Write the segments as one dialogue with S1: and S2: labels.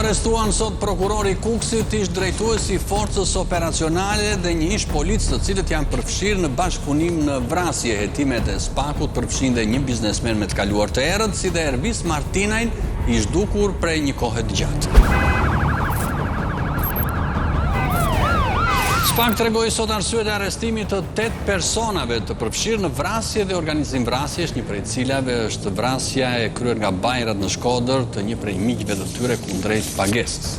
S1: arrestuan sot prokurori Kuksit, ish drejtuesi forcës operacionale dhe një ish policë të cilët janë përfshirë në bashkëpunim në vrasje. Hetimet e SPAK-ut përfshin dhe një biznesmen me të kaluar të errët, si dhe Ervis Martinajn, ish dukur prej një kohe të gjatë. SPAK tregoi sot arsyet e arrestimit të 8 personave të përfshirë në vrasje dhe organizim vrasjesh, një prej cilave është vrasja e kryer nga bajrat në Shkodër të një prej miqve të tyre kundrejt pagesës.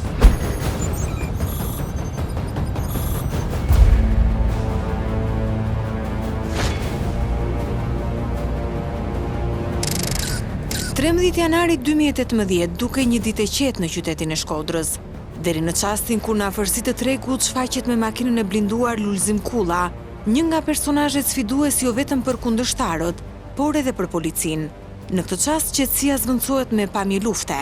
S2: Janari 2018 duke një ditë e qetë në qytetin e Shkodrës, deri në çastin kur në afërsitë të tregut shfaqet me makinën e blinduar Lulzim Kulla, një nga personazhet sfidues jo vetëm për kundërshtarët, por edhe për policinë. Në këtë çast qetësia zvendësohet me pamje lufte.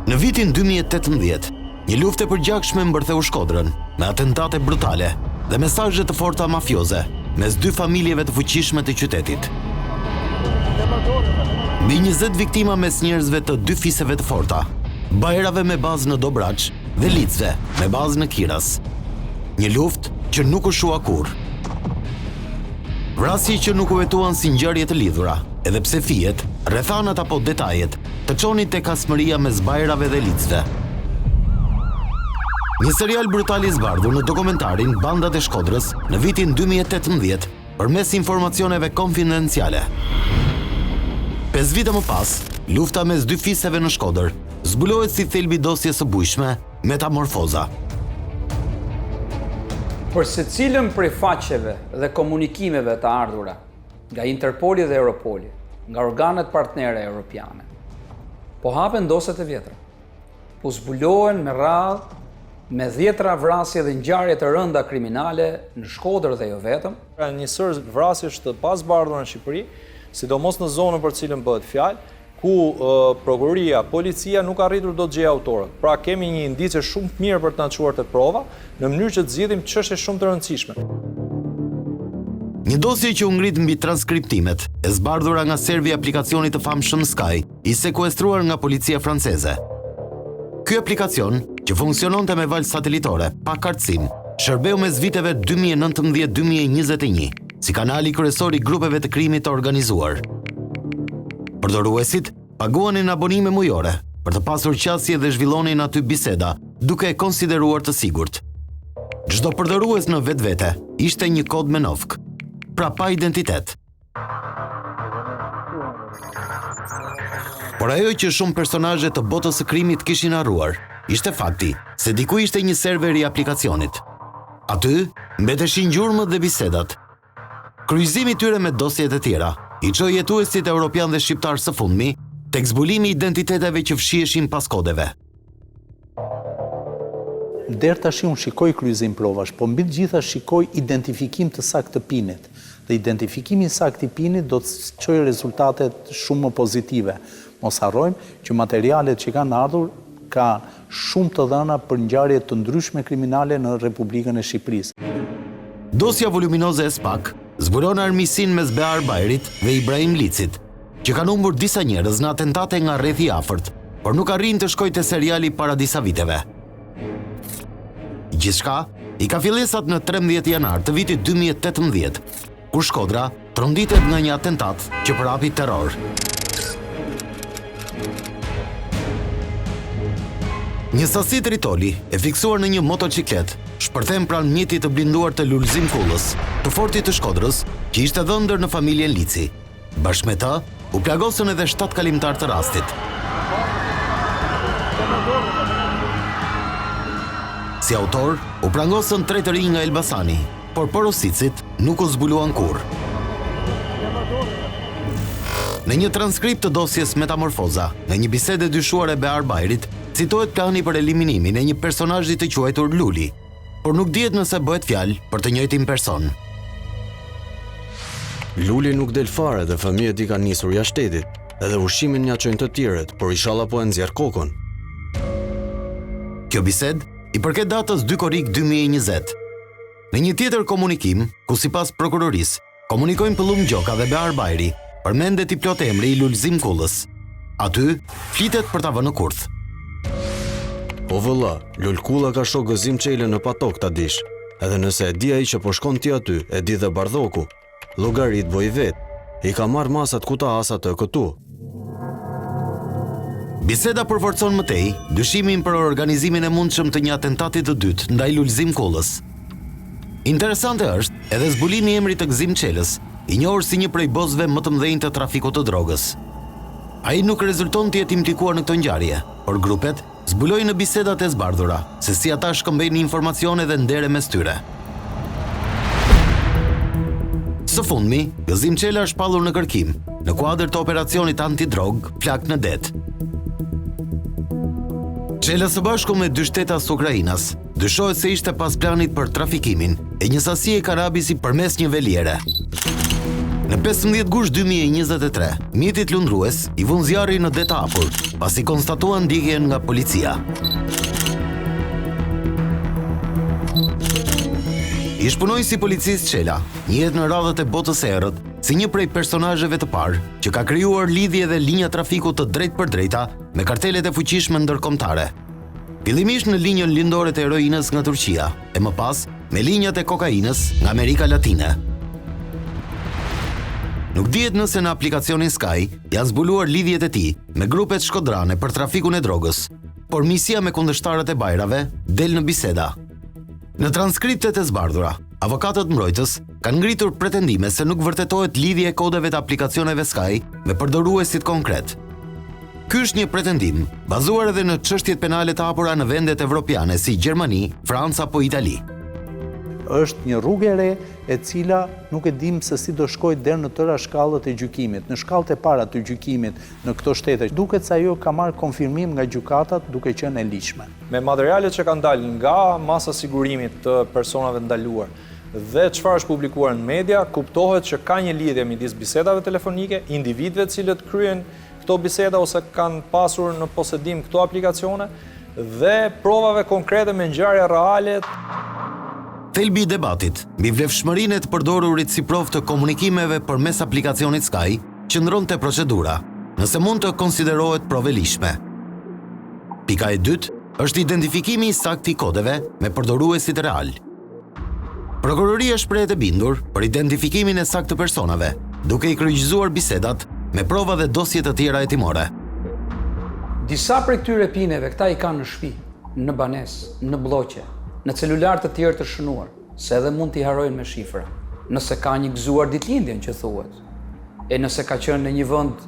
S3: Në vitin 2018, një luftë e përgjakshme mbërtheu Shkodrën me atentate brutale dhe mesazhe të forta mafioze mes dy familjeve të fuqishme të qytetit. Mbi 20 viktima mes njerëzve të dy fiseve të forta, bajrave me bazë në Dobraç dhe licve me bazë në Kiras. Një luftë që nuk u shua kurrë. Vrasje që nuk u hetuan si ngjarje të lidhura, edhe pse fijet, rrethanat apo detajet të çonit tek asmëria mes bajrave dhe licve. Një serial brutal i zbardhur në dokumentarin Bandat e Shkodrës në vitin 2018 përmes informacioneve konfidenciale. 5 vite më pas, lufta mes dy fiseve në Shkodër zbulohet si thelbi dosjes së bujshme Metamorfoza.
S4: Për secilën prej faqeve dhe komunikimeve të ardhura nga Interpoli dhe Europoli, nga organet partnere europiane, po hapen dosjet e vjetra. Po zbulohen me radhë me 10 vrasje dhe ngjarje të rënda kriminale në Shkodër dhe jo vetëm.
S5: Një sër vrasjesh të pasbardhura në Shqipëri, sidomos në zonën për cilën bëhet fjalë, ku prokuroria, policia nuk arritur do të gjejë autorët. Pra kemi një indice shumë të mirë për të na çuar te prova, në mënyrë që të zgjidhim çështje shumë të rëndësishme.
S3: Një dosje që u ngrit mbi transkriptimet e zbardhura nga servi i aplikacionit të famshëm Sky, i sekuestruar nga policia franceze. Ky aplikacion, që funksiononte me valë satelitore, pa kartësim, shërbeu mes viteve 2019-2021, si kanali kryesor i grupeve të krimit të organizuar. Përdoruesit paguanin abonime mujore për të pasur qasje dhe zhvillonin aty biseda, duke e konsideruar të sigurt. Çdo përdorues në vetvete ishte një kod menovk, pra pa identitet. Por ajo që shumë personazhe të botës së krimit kishin harruar, ishte fakti se diku ishte një server i aplikacionit. Aty mbeteshin gjurmët dhe bisedat. Kryqëzimi i tyre me dosjet e tjera i çoi jetuesit europian dhe shqiptar së fundmi tek zbulimi i identiteteve që fshiheshin pas kodeve.
S6: Deri tash unë shikoj kryqëzim provash, po mbi të gjitha shikoj identifikim të saktë të pinit. Dhe identifikimi i saktë i pinit do të çojë rezultate shumë më pozitive. Mos harrojmë që materialet që kanë ardhur ka shumë të dhëna për ngjarje të ndryshme kriminale në Republikën e Shqipërisë.
S3: Dosja voluminoze e SPAK zbulon armiqsinë mes Bear Bajrit dhe Ibrahim Licit, që kanë humbur disa njerëz në atentate nga rrethi i afërt, por nuk arrin të shkojë te seriali para disa viteve. Gjithçka i ka fillesat në 13 janar të vitit 2018, kur Shkodra tronditet nga një atentat që përhapi terror. Një sasi tritoli e fiksuar në një motociklet shpërthen pranë mjetit të blinduar të Lulzim Kullës, të fortit të Shkodrës, që ishte dhëndër në familjen Lici. Bashkë me të, u plagosën edhe 7 kalimtar të rastit. Si autor, u prangosën 3 të rinj nga Elbasani, por porosicit nuk u zbuluan kurrë. Në një transkript të dosjes Metamorfoza, në një bisede dyshuar e Bear Bajrit, citohet plani për eliminimin e një personazhi të quajtur Luli, por nuk dihet nëse bëhet fjalë për të njëjtin person.
S7: Luli nuk del fare dhe fëmijët i kanë nisur jashtë shtetit, edhe ushqimin ja çojnë të tjerët, por inshallah po e nxjerr kokën.
S3: Kjo bisedë i përket datës 2 korrik 2020. Në një tjetër komunikim, ku sipas prokurorisë, komunikojnë Pëllum Gjoka dhe Behar Bajri, përmendet i plot emri i Lulzim Kullës. Aty flitet për ta vënë në kurth.
S7: Po vëlla, Lul Kulla ka shoh Gëzim Çelën në patok ta dish. Edhe nëse e di ai që po shkon ti aty, e di dhe Bardhoku. Llogarit boj vet. I ka marrë masat ku ta asa të këtu.
S3: Biseda përforcon mëtej dyshimin për organizimin e mundshëm të një atentati të dytë ndaj Lulzim Kullës. Interesante është edhe zbulimi i emrit të Gëzim Çelës, i njohur si një prej bozëve më të mëdhenj të trafikut të drogës. Ai nuk rezulton të jetë implikuar në këtë ngjarje, por grupet zbulojnë në bisedat e zbardhura se si ata shkëmbejnë informacione dhe ndere mes tyre. Së fundmi, Gëzim Çela është shpallur në kërkim në kuadër të operacionit antidrog Flak në det. Çela së bashku me 2 shtetas të Ukrainas dyshohet se ishte pas planit për trafikimin e një sasie karabisi përmes një veliere. Në 15 gusht 2023, mjetit lundrues i vun zjarri në det hapur, pasi konstatuan ndjekjen nga policia. I shpunoi si policist Çela, njihet në radhët e botës së errët si një prej personazheve të parë që ka krijuar lidhje dhe linja trafiku të drejtë për drejta me kartelet e fuqishme ndërkombëtare. Fillimisht në linjën lindore të heroinës nga Turqia, e më pas me linjat e kokainës nga Amerika Latine. Nuk dihet nëse në aplikacionin Sky janë zbuluar lidhjet e tij me grupet shkodrane për trafikun e drogës, por misia me kundërshtarët e bajrave del në biseda. Në transkriptet e zbardhura, avokatët mbrojtës kanë ngritur pretendime se nuk vërtetohet lidhje e kodeve të aplikacioneve Sky me përdoruesit konkret. Ky është një pretendim bazuar edhe në çështjet penale të hapura në vendet evropiane si Gjermani, Franca apo Itali.
S6: Është një rrugë e re e cila nuk e dim se si do shkojë deri në tëra shkallët e gjykimit. Në shkallët e para të gjykimit në këto shtete, duket se ajo ka marrë konfirmim nga gjykatat duke qenë e ligjshme.
S5: Me materialet që kanë dalë nga masa sigurimit të personave ndaluar dhe çfarë është publikuar në media, kuptohet që ka një lidhje midis bisedave telefonike, individëve të cilët kryen këto biseda ose kanë pasur në posedim këto aplikacione dhe provave konkrete me ngjarje reale.
S3: Thelbi i debatit mbi vlefshmërinë e të përdorurit si provë të komunikimeve përmes aplikacionit Sky qëndron te procedura, nëse mund të konsiderohet provë e lishme. Pika e dytë është identifikimi i saktë i kodeve me përdoruesit real. Prokuroria shprehet e bindur për identifikimin e saktë të personave, duke i kryqëzuar bisedat me prova dhe dosje të tjera hetimore.
S4: Disa prej këtyre pineve këta i kanë në shtëpi, në banesë, në blloqe, në celular të tjerë të shënuar, se edhe mund t'i harojnë me shifra. Nëse ka një gëzuar ditëlindjen që thuhet, e nëse ka qenë në një vend,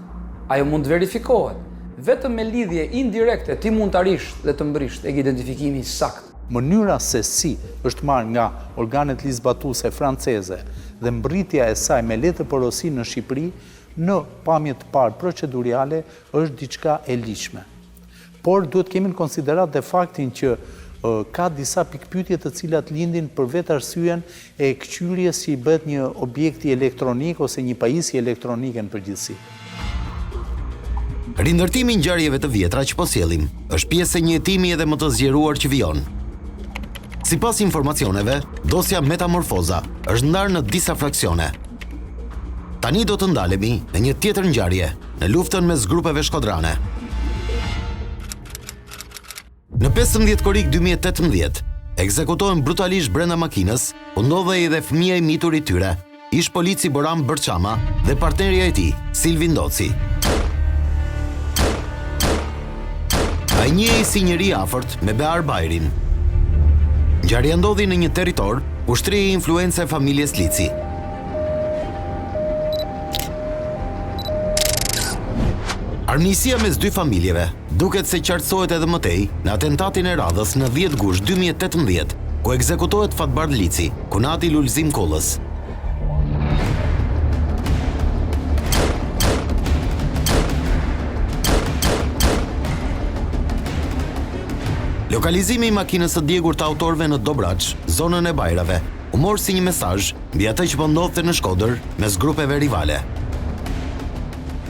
S4: ajo mund të verifikohet. Vetëm me lidhje indirekte ti mund të arish dhe të mbrisht e identifikimi sakt.
S6: Mënyra se si është marrë nga organet ligjzbatuese franceze dhe mbritja e saj me letë porosi në Shqipëri në pamje të parë proceduriale është diçka e ligjshme. Por duhet kemi në konsiderat dhe faktin që ka disa pikpyetje të cilat lindin për vetë arsyeën e këqyrjes që i bëhet një objekti elektronik ose një pajisje elektronike në përgjithësi.
S3: Rindërtimi i ngjarjeve të vjetra që po sjellim është pjesë e një hetimi edhe më të zgjeruar që vijon. Sipas informacioneve, dosja Metamorfoza është ndarë në disa fraksione. Tani do të ndalemi në një tjetër ngjarje, në luftën mes grupeve shkodrane. Në 15 korrik 2018, ekzekutohen brutalisht brenda makinës, u ndodhej edhe fëmia i mitur i tyre, ish polici Boran Bërçama dhe partnerja e tij, Silvi Ndoci. Ai njihej si njëri afërt me Behar Bajrin. Ngjarja ndodhi në një territor ku shtrihej influenca e familjes Lici. Armiqësia mes dy familjeve duket se qartësohet edhe mëtej në atentatin e radhës në 10 gusht 2018, ku ekzekutohet Fatbard Lici, kunati Lulzim Kullës. Lokalizimi i makinës së djegur të autorëve në Dobraç, zonën e Bajrave, u mor si një mesazh mbi atë që po ndodhte në Shkodër mes grupeve rivale.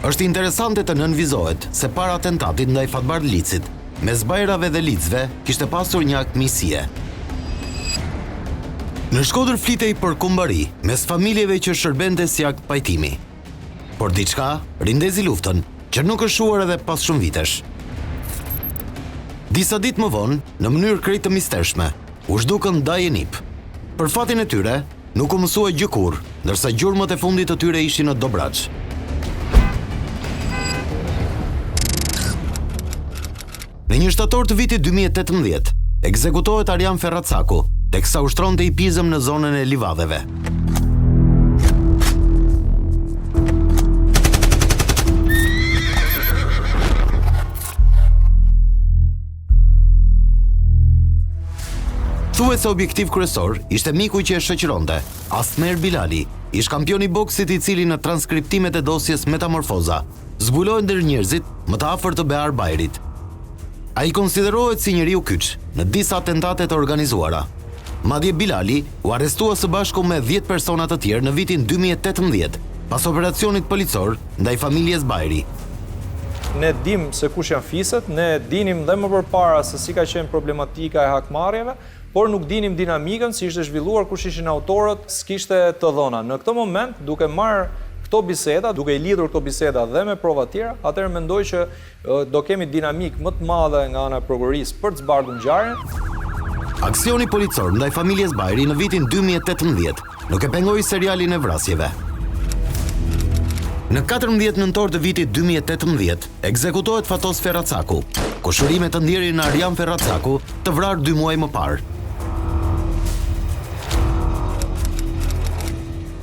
S3: Është interesante të nënvizohet se para atentatit ndaj Fatbard Licit, mes Bajrave dhe Licve kishte pasur një akt miqësie. Në Shkodër flitej për kumbari mes familjeve që shërbente si akt pajtimi. Por diçka rindezi luftën që nuk është shuar edhe pas shumë vitesh. Disa ditë më vonë, në mënyrë krejt të mistershme, u zhdukën Daj e Nip. Për fatin e tyre, nuk u mësua gjë kurrë, ndërsa gjurmët e fundit të tyre ishin në Dobraç. Në 1 shtator të vitit 2018, ekzekutohet Arjan Ferracaku, teksa ushtronte hipizëm në zonën e livadheve. Thuhet se objektiv kryesor ishte miku që e shoqëronte, Asmer Bilali, ish kampioni boksit i cili në transkriptimet e dosjes Metamorfoza zbulohen ndër njerëzit më të afërt të Behar Bajrit. Ai konsiderohet si njeriu kyç në disa atentate të organizuara. Madje Bilali u arrestua së bashku me 10 persona të tjerë në vitin 2018, pas operacionit policor ndaj familjes Bajri.
S5: Ne dim se kush janë fiset, ne dinim dhe më përpara se si ka qenë problematika e hakmarrjeve, por nuk dinim dinamikën, si ishte zhvilluar, kush ishin autorët, s'kishte të dhëna. Në këtë moment, duke marrë këto biseda, duke i lidhur këto biseda dhe me prova tjera, atëherë mendoj që do kemi dinamik më të madhe nga ana e prokurorisë për të zbardhur ngjarjen.
S3: Aksioni policor ndaj familjes Bajri në vitin 2018 nuk e pengoi serialin e vrasjeve. Në 14 nëntor të vitit 2018, ekzekutohet Fatos Ferracaku, kushërime të ndjerin në Arjan Ferracaku të vrarë 2 muaj më parë.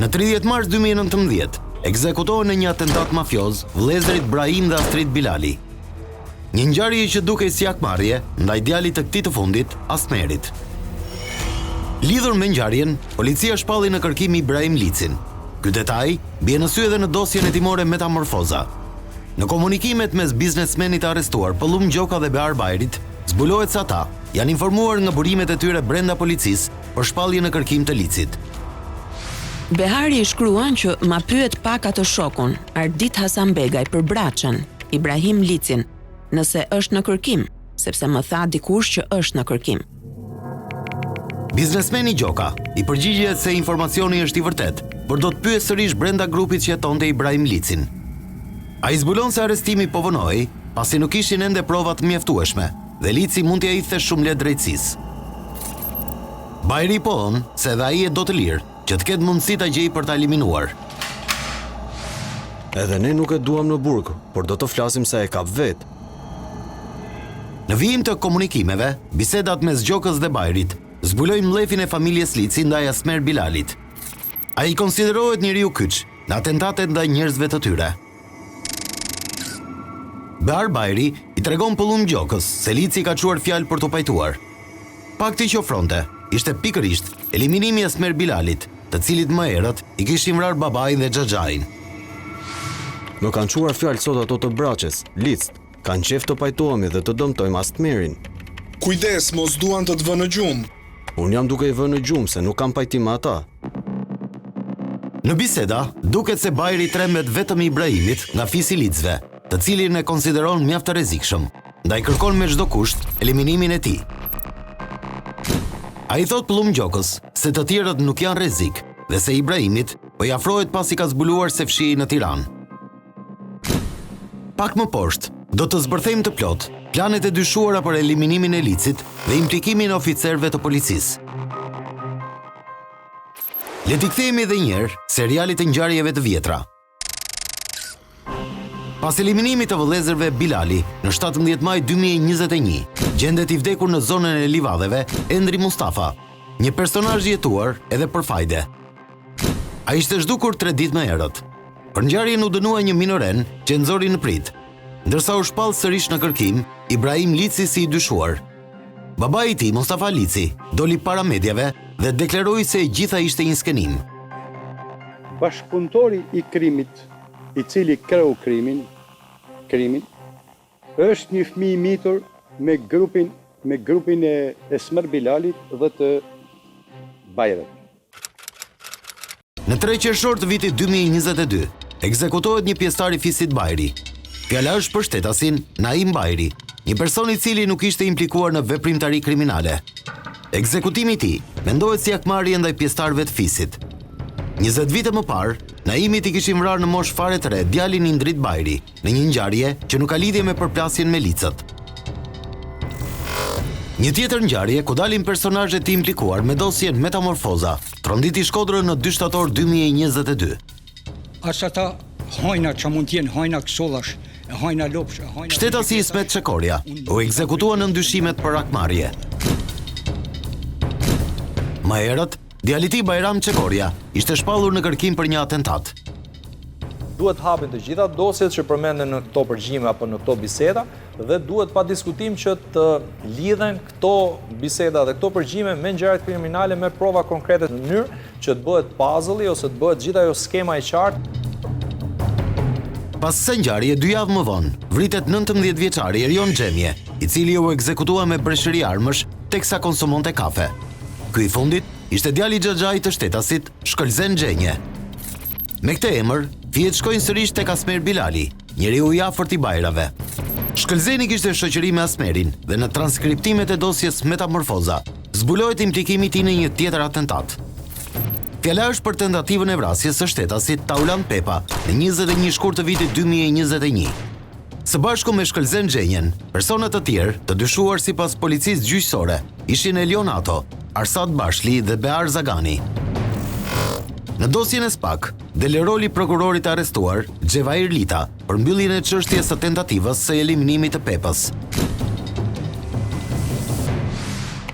S3: Në 30 mars 2019, ekzekutohen në një atentat mafioz vëllezërit Brahim dhe Astrid Bilali. Një ngjarje që dukej si hakmarrje ndaj djalit të këtij të fundit, Asmerit. Lidhur me ngjarjen, policia shpalli në kërkim Ibrahim Licin. Ky detaj bie në sy edhe në dosjen hetimore Metamorfoza. Në komunikimet mes biznesmenit të arrestuar Pëllum Gjoka dhe Behar Bajrit, zbulohet se ata janë informuar nga burimet e tyre brenda policisë për shpallje në kërkim të Licit.
S8: Behari i shkruan që ma pyet pak atë shokun, Ardit Hasanbegaj, për braçën, Ibrahim Licin, nëse është në kërkim, sepse më tha dikush që është në kërkim.
S3: Biznesmeni Gjoka i përgjigjet se informacioni është i vërtet, por do të pyet sërish brenda grupit që jetonte Ibrahim Licin. Ai zbulon se arrestimi po vënohej, pasi nuk ishin ende provat mjaftueshme dhe Lici mund t'ia hidhte shumë lehtë drejtësisë. Bajri po on se edhe ai e do të lirë që të ketë mundësi ta gjejë për ta eliminuar.
S7: Edhe ne nuk e duam në burg, por do të flasim se e kap vetë.
S3: Në vijim të komunikimeve, bisedat mes Gjokës dhe Bajrit zbulojnë mllefin e familjes Lici ndaj Asmer Bilalit. Ai konsiderohet njeriu kyç në atentatet ndaj njerëzve të tyre. Behar Bajri i tregon Pëllum Gjokës se Lici ka quar fjalë për të pajtuar. Pakti që ofronte ishte pikërisht eliminimi i Asmer Bilalit, të cilit më herët i kishin vrarë babain dhe xhaxhain.
S7: Më kanë quar fjalë sot ato të braçes, Lict, kanë qef të pajtohemi dhe të dëmtojmë Asmerin.
S9: Kujdes, mos duan të vënë në gjumë.
S7: Unë jam duke i vënë në gjumë se nuk kam pajtim me ata.
S3: Në biseda, duket se Bajri trembet vetëm i Ibrahimit nga fisi Licve, të cilin e konsideron mjaft të rrezikshëm, ndaj kërkon me çdo kusht eliminimin e tij. Ai thot Pëllum Gjokës se të tjerët nuk janë rrezik dhe se Ibrahimit po i afrohet pasi ka zbuluar se fshihej në Tiranë. Pak më poshtë, do të zbërthejmë të plot planet e dyshuara për eliminimin e Licit dhe implikimin e oficerëve të policisë. Le t'i kthehemi edhe një herë serialit të ngjarjeve të vjetra. Pas eliminimit të vëllezërve Bilali në 17 maj 2021, gjendet i vdekur në zonën e livadheve Endri Mustafa, një personazh jetuar edhe për fajde. Ai ishte zhdukur 3 ditë më herët. Për ngjarjen u dënua një minoren që nxori në prit, ndërsa u shpall sërish në kërkim Ibrahim Lici si i dyshuar. Babai i tij, Mustafa Lici, doli para mediave dhe deklaroi se e gjitha ishte një skenim.
S10: Bashkëpunëtori i krimit, i cili kreu krimin, është një fëmijë i mitur me grupin e Asmer Bilalit dhe të Bajrit.
S3: Në 3 qershor të vitit 2022, ekzekutohet një pjesëtar i fisit Bajri. Fjala është për shtetasin Naim Bajri, një person i cili nuk ishte implikuar në veprimtari kriminale. Ekzekutimi i tij mendohet si akmarrje ndaj pjesëtarëve të fisit. 20 vite më parë, Naimit i kishin vrarë në moshë fare të re djalin Indrit Bajri në një ngjarje që nuk ka lidhje me përplasjen me licët. Një tjetër ngjarje ku dalin personazhe të implikuar me dosjen Metamorfoza, tronditi Shkodrën në 2 shtator 2022.
S11: As ata hajna që mund t'jenë hajna kësollash, hajna lopsh, hajna...
S3: Shtetasi Ismet Çekorja u ekzekutua në ndyshimet për akmarrje. Më herët, djali i tij Bajram Çekorja ishte shpallur në kërkim për një atentat.
S5: Duhet hapen të gjitha dosjet që përmenden në këto përgjime apo në këto biseda dhe duhet pa diskutim që të lidhen këto biseda dhe këto përgjime me ngjarjet kriminale me prova konkrete në mënyrë që të bëhet puzzle-i ose të bëhet gjithë ajo skema e qartë.
S3: Pas së ngjarje 2 javë më vonë, vritet 19 vjeçari Erion Xhemje, i cili u ekzekutua me breshëri armësh teksa konsumonte kafe. Ky i fundit ishte djali xhaxhai të shtetasit Shkëlzen Xhenje. Me këtë emër, fjet shkojnë sërish tek Asmer Bilali, njeriu i afërt i Bajrave. Shkëlzeni kishte shoqëri me Asmerin dhe në transkriptimet e dosjes Metamorfoza zbulohet implikimi i tij në një tjetër atentat. Fjala është për tentativën e vrasjes së shtetasit Taulan Pepa në 21 shkurt të vitit 2021. Së bashku me Shkëlzen Xhenjen, personat të tjerë të dyshuar sipas policisë gjyqësore ishin Elion Ato, Arsat Bashli dhe Bear Zagani. Në dosjen e SPAK, del roli prokurorit arrestuar, Xhevair Lita, për mbylljen e çështjes së tentativës së eliminimit të Pepës.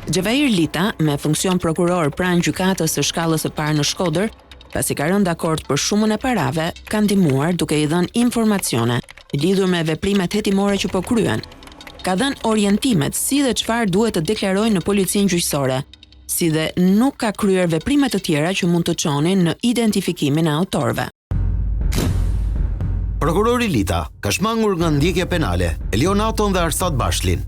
S8: Xhevair Lita, me funksion prokuror pranë gjykatës së shkallës së parë në Shkodër, pasi ka rënë dakord për shumën e parave, ka ndihmuar duke i dhënë informacione lidhur me veprimet hetimore që po kryen. Ka dhënë orientimet si dhe çfarë duhet të deklarojnë në policinë gjyqësore, si dhe nuk ka kryer veprime të tjera që mund të çonin në identifikimin e autorëve.
S3: Prokurori Lita ka shmangur nga ndjekja penale Elion Aton dhe Arsat Bashlin.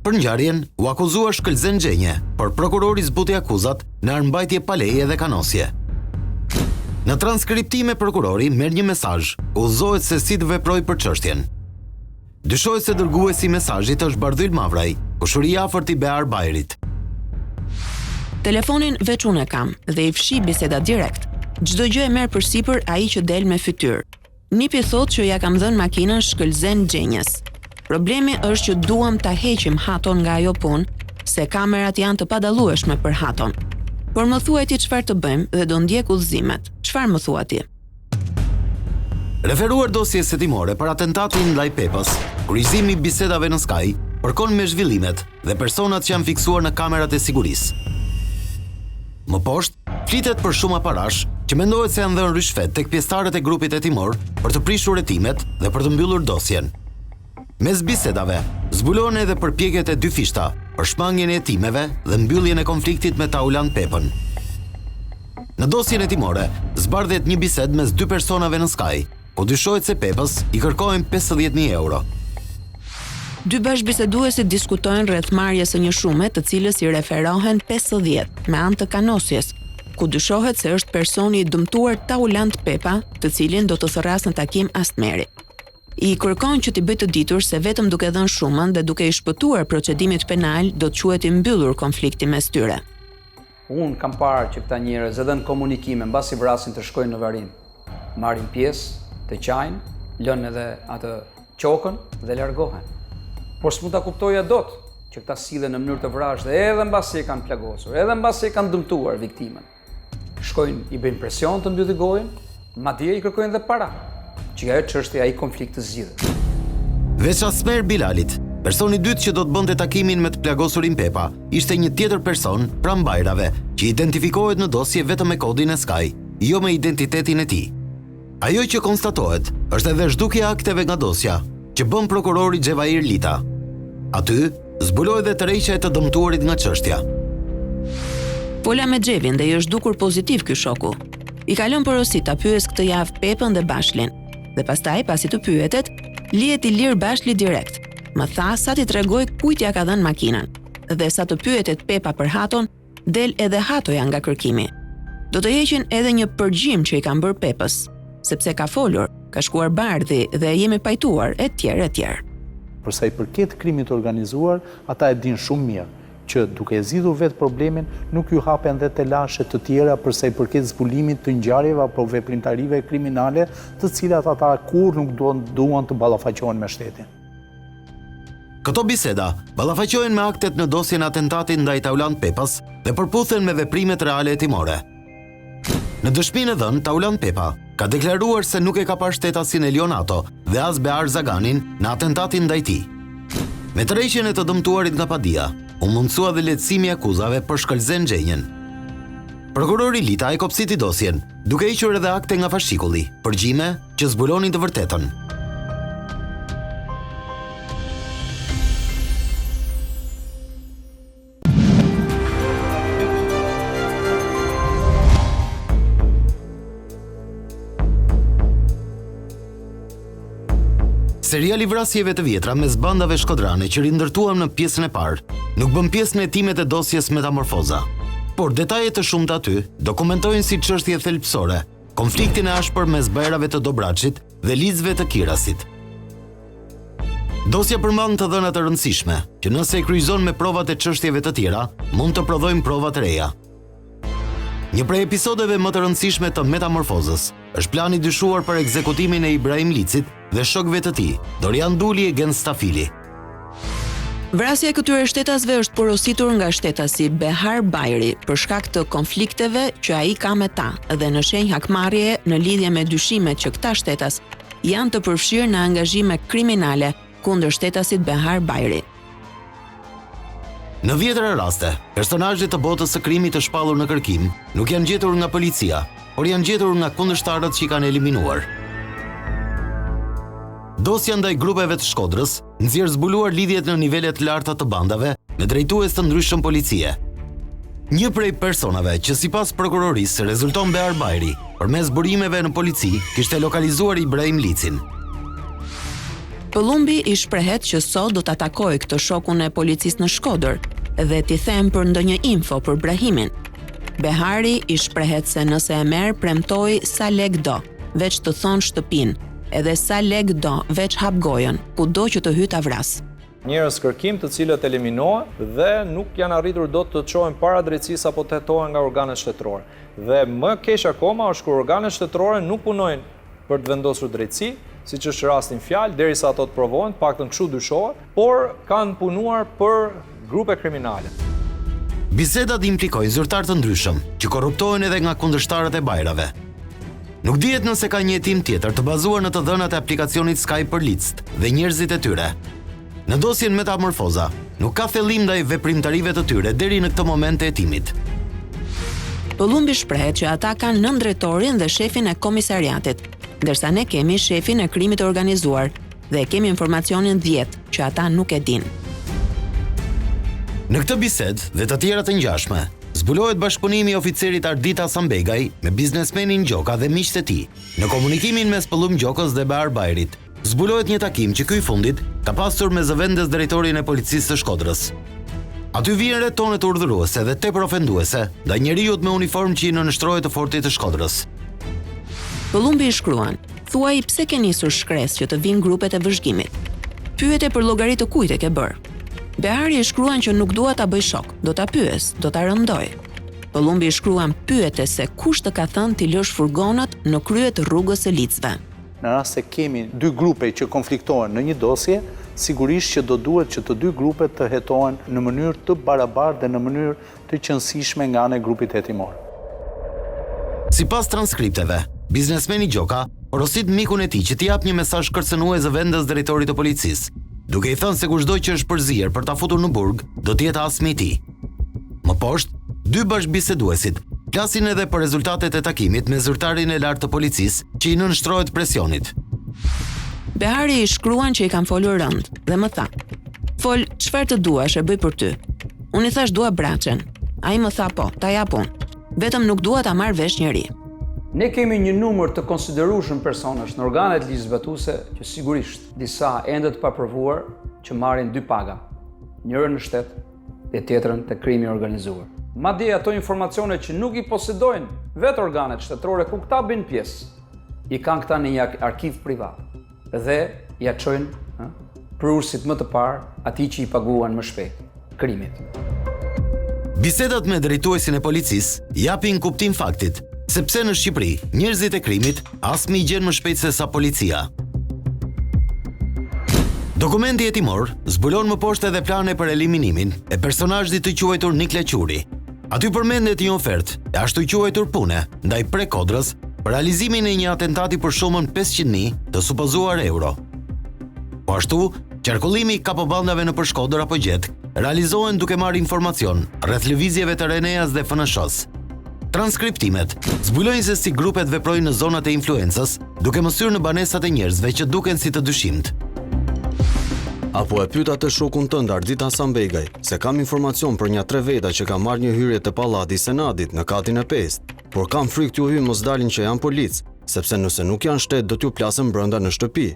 S3: Për ngjarjen u akuzua Shkëlzen Xhenje, por prokurori zbuti akuzat në armbajtje paleje dhe kanosje. Në transkriptime prokurori merr një mesazh, udhëzohet se si të veproj për çështjen. Dyshohet se dërguesi i mesazhit është Bardhyl Mavraj, kushëri i afërt i Bear Bajrit.
S8: Telefonin veç unë e kam dhe i fshi biseda direkt. Çdo gjë e merr përsipër ai që del me fytyrë. Nipi thotë që ja kam dhënë makinën Shkëlzen Xhenjes. Problemi është që duam ta heqim Haton nga ajo punë, se kamerat janë të padallueshme për Haton. Por më thuaj ti çfarë të bëjmë dhe do ndjek udhëzimet. Çfarë më thua ti?
S3: Referuar dosjes hetimore për atentatin ndaj Pepës, kryqëzimi i bisedave në Sky përkon me zhvillimet dhe personat që janë fiksuar në kamerat e sigurisë. Më poshtë, flitet për shumë parash që mendohet se janë dhënë rishfet tek pjesëtarët e grupit hetimor për të prishur hetimet dhe për të mbyllur dosjen. Mes bisedave, zbulohen edhe përpjekjet e 2 fishta për shmangjen e hetimeve dhe mbylljen e konfliktit me Taulan Pepën. Në dosjen hetimore, zbardhet një bisedë mes 2 personave në Sky, ku dyshohet se Pepës i kërkojnë 50.000 euro.
S8: 2 bashkëbiseduesit diskutojnë rreth marrjes së një shume të cilës i referohen 50 me anë të kanosjes, ku dyshohet se është personi i dëmtuar Taulan Pepa, të cilin do të thërras në takim Asmeri. I kërkon që t'i bëjë të ditur se vetëm duke dhënë shumën dhe duke i shpëtuar procedimit penal do të quhet i mbyllur konflikti mes tyre.
S4: Unë kam parë që këta njerëz edhe në komunikime mbasi vrasin të shkojnë në varim, marrin pjesë, të qajnë, lënë edhe atë qokën dhe largohen. Por s'mund ta kuptoja dot që këta sillen në mënyrë të vrashë dhe edhe mbasi e kanë plagosur, edhe mbasi e kanë dëmtuar viktimën. Shkojnë i bëjnë presion të mbylli gojën, madje i kërkojnë dhe para, që ajo çështja ai konflikt të zgjidhet.
S3: Veç Asmer Bilalit, personi i dytë që do të bënte takimin me të plagosurin Pepa, ishte një tjetër person pranë Bajrave, që identifikohet në dosje vetëm me kodin e Sky, jo me identitetin e tij. Ajo që konstatohet është edhe zhdukja akteve nga dosja, që bën prokurori Xhevair Lita. Aty zbulohet edhe tërheqja e të dëmtuarit nga çështja.
S8: Fola me Xhevin dhe i është dukur pozitiv ky shoku. I ka lënë porosi ta pyes këtë javë Pepën dhe Bashlin, dhe pastaj pasi të pyetet, lihet i lirë Bashli direkt. Më tha sa ti tregoj kujt ja ka dhënë makinën, dhe sa të pyetet Pepa për Haton, del edhe Hatoja nga kërkimi. Do të heqin edhe një përgjim që i kanë bërë Pepës, sepse ka folur, ka shkuar bardhi dhe jemi pajtuar, etj.
S6: Përsa i përket krimit organizuar, ata e din shumë mirë që duke e zgjidhur vetë problemin, nuk ju hapen dhe telashe të tjera përsa i përket zbulimit të ngjarjeve apo veprimtarive kriminale, të cilat ata kur nuk duan të ballafaqohen me shtetin.
S3: Këto biseda ballafaqohen me aktet në dosjen atentatit ndaj Taulant Pepas dhe përputhen me veprimet reale hetimore. Në dëshminë e dhënë, Taulant Pepa ka deklaruar se nuk e ka parë shtetasin Elionato dhe as Behar Zaganin në atentatin ndaj tij. Me tërheqjen e të dëmtuarit nga padia, u mundsua dhe lehtësimi i akuzave për shkëlzen gjenjen. Prokurori Lita e kopsiti dosjen, duke hequr edhe akte nga fascikulli, përgjime që zbulonin të vërtetën. Seriali vrasjeve të vjetra mes bandave shkodrane që rindërtuam në pjesën e parë, nuk bën pjesë në hetimet e dosjes Metamorfoza. Por detajet të shumta aty dokumentojnë si çështje thelbësore konfliktin e ashpër mes bajrave të Dobraçit dhe lizëve të Kirasit. Dosja përmban të dhëna të rëndësishme, që nëse e kryqëzon me provat e çështjeve të tjera, mund të prodhojmë prova të reja. Një prej episodeve më të rëndësishme të Metamorfozës është plani dyshuar për ekzekutimin e Ibrahim Licit dhe shokëve të tij, Dorian Duli e Gen Stafili.
S8: Vrasja e këtyre shtetasve është porositur nga shtetasi Behar Bajri për shkak të konflikteve që ai ka me ta dhe në shenjë hakmarrjeje në lidhje me dyshimet që këta shtetas janë të përfshirë në angazhime kriminale kundër shtetasit Behar Bajri.
S3: Në vjetra raste, personazhet të botës së krimit të shpallur në kërkim nuk janë gjetur nga policia, por janë gjetur nga kundërshtarët që i kanë eliminuar. Dosja ndaj grupeve të Shkodrës nxjerr zbuluar lidhjet në nivelet të larta të bandave me drejtues të ndryshëm policie. Një prej personave që sipas prokurorisë rezulton Behar Bajri, përmes burimeve në polici, kishte lokalizuar Ibrahim Licin.
S8: Pëllumbi i shprehet që sot do të atakoj këtë shokun e policisë në Shkodër dhe t'i them për ndonjë info për Brahimin. Behari i shprehet se nëse e merr premtoj sa lek do, veç të thon shtëpin, edhe sa lek do, veç hap gojën, kudo që të hyj ta vras.
S5: Njerëz kërkim të cilët eliminohen dhe nuk janë arritur dot të çohen para drejtësisë apo të hetohen nga organet shtetërore. Dhe më keq akoma është kur organet shtetërore nuk punojnë për të vendosur drejtësi, siç është rastin fjalë, derisa ato të provohen, paktën kështu dyshohet, por kanë punuar për grupe kriminale.
S3: Bisedat implikojnë zyrtar të ndryshëm që korruptohen edhe nga kundërshtarët e bajrave. Nuk dihet nëse ka një hetim tjetër të bazuar në të dhënat e aplikacionit Skype për licët dhe njerëzit e tyre. Në dosjen Metamorfoza, nuk ka thellim ndaj veprimtarive të tyre deri në këtë moment të hetimit.
S8: Pëllumbi shprehet që ata kanë nën drejtorin dhe shefin e komisariatit, ndërsa ne kemi shefin e krimit organizuar dhe kemi informacionin 10 që ata nuk e din.
S3: Në këtë bisedë dhe të tjera të ngjashme, zbulohet bashkëpunimi i oficerit Ardita Sambegaj me biznesmenin Gjoka dhe miqtë e tij. Në komunikimin mes Pëllumb Gjokës dhe Behar Bajrit, zbulohet një takim që ky i fundit ka pasur me zëvendës drejtorin e policisë së Shkodrës. Aty vjen re tonet urdhëruese dhe tepër ofenduese ndaj njeriut me uniformë që i nënshtrohet të fortit të Shkodrës.
S8: Pëllumbi i shkruan: "Thuaj pse ke nisur shkresë që të vinë grupet e vëzhgimit. Pyete për llogaritë të kujt e ke bër." Behari i shkruan që nuk dua ta bëj shok, do ta pyes, do ta rëndoj. Pëllumbi i shkruan pyete se kush të ka thënë t'i lësh furgonat në krye të rrugës së Licëve.
S6: Në rast se kemi dy grupe që konfliktohen në një dosje, sigurisht që do duhet që të dy grupet të hetohen në mënyrë të barabartë dhe në mënyrë të qëndësishme nga ana e grupit hetimor.
S3: Sipas transkripteve, biznesmeni Gjoka porosit mikun e tij që t'i jap një mesazh kërcënues zëvendës drejtorit të policisë, duke i thënë se kushdo që është përzier për ta futur në burg, do të jetë asmi i tij. Më poshtë, dy bashkëbiseduesit flasin edhe për rezultatet e takimit me zyrtarin e lartë të policisë që i nënshtrohet presionit.
S8: Behari i shkruan që i kam folur rënd dhe më tha: "Fol, çfarë të duash e bëj për ty." Unë i thash dua braçen. Ai më tha po, ta jap unë. Vetëm nuk dua ta marr vesh njëri.
S4: Ne kemi një numër të konsiderueshëm personash në organet ligjzbatuese që sigurisht disa ende të paprovuar që marrin dy paga, njërën në shtet dhe tjetrën te krimi organizuar. Madje ato informacione që nuk i posedojnë vetë organet shtetërore ku këta bëjnë pjesë, i kanë këta në një arkiv privat dhe ja çojnë prurësit më të parë, atij që i paguan më shpejt krimit.
S3: Bisedat me drejtuesin e policisë japin kuptim faktit se pse në Shqipëri njerëzit e krimit asnjë i gjen më shpejt se sa policia. Dokumenti hetimor zbulon më poshtë edhe plane për eliminimin e personazhit të quajtur Nikla Quri. Aty përmendet një ofertë e ashtu quajtur pune ndaj Prekodrës për realizimin e një atentati për shumën 500.000 të supozuar euro. Po ashtu, qarkullimi i kapobandave në Shkodër apo Gjetk realizohen duke marrë informacion rreth lëvizjeve të Reneas dhe FNSH-s. Transkriptimet zbulojnë se si grupet veprojnë në zonat e influencës, duke mësyrë në banesat e njerëzve që duken si të dyshimt.
S7: Apo e pyeta të shokun tënd Ardit Hasanbegaj se kam informacion për një 3 veta që ka marrë një hyrje te Pallati i Senatit në katin e 5, por kam frikë t'ju hyj mos dalin që janë polic, sepse nëse nuk janë shtet do t'ju plasën brenda në shtëpi.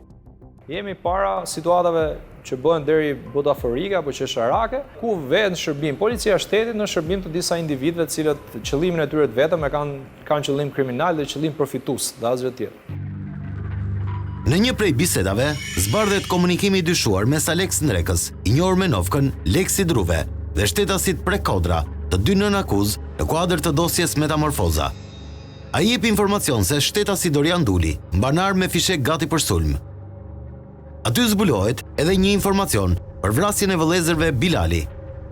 S5: Jemi para situatave që bëhen deri budaforike apo qesharake, ku vetë në shërbim policia e shtetit në shërbim të disa individëve të cilët qëllimin e tyre të vetëm e kanë qëllim kriminal dhe qëllim përfitues, dhe asgjë tjetër.
S3: Në një prej bisedave, zbardhet komunikimi i dyshuar mes Alex Ndrekës, i njohur me novkën Leksi Druve, dhe shtetasit Prekodra, të dy nën akuz në kuadër të dosjes Metamorfoza. Ai jep informacion se shtetasi Dorian Duli mban armë me fishek gati për sulm. Aty zbulohet edhe një informacion për vrasjen e vëllezërve Bilali,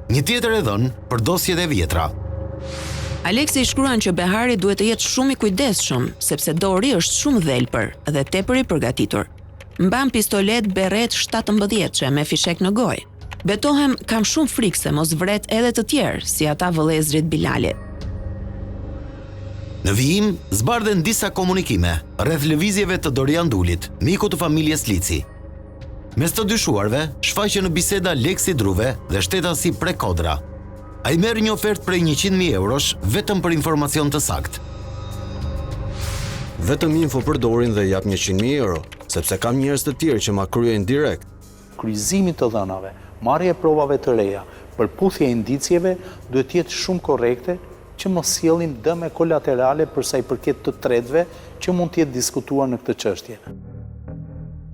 S3: një tjetër e dhënë për dosjet e vjetra.
S8: Aleksi shkruan që Behari duhet të jetë shumë i kujdesshëm, sepse Dori është shumë dhelpër dhe tepër i përgatitur. Mban pistolet Berret 17-çe me fishek në gojë. Betohem kam shumë frikë se mos vret edhe të tjerë, si ata vëllezrit Bilali.
S3: Në vijim, zbardhen disa komunikime rreth lëvizjeve të Dorian Dulit, miku të familjes Lici. Mes të dyshuarve, shfaqen në biseda Leksi Druve dhe shtetasi Prekodra. Ai merr një ofertë prej 100.000 eurosh vetëm për informacion të saktë.
S7: Vetëm info për Dorin dhe jap 100.000 euro, sepse kam njerëz të tjerë që ma kryejnë direkt.
S6: Kryqëzimi të dhënave, marrja e provave të reja, përputhja e indicjeve duhet të jetë shumë korrekte që mos sjellin dëme kolaterale për sa i përket të tretëve që mund të jetë diskutuar në këtë çështje.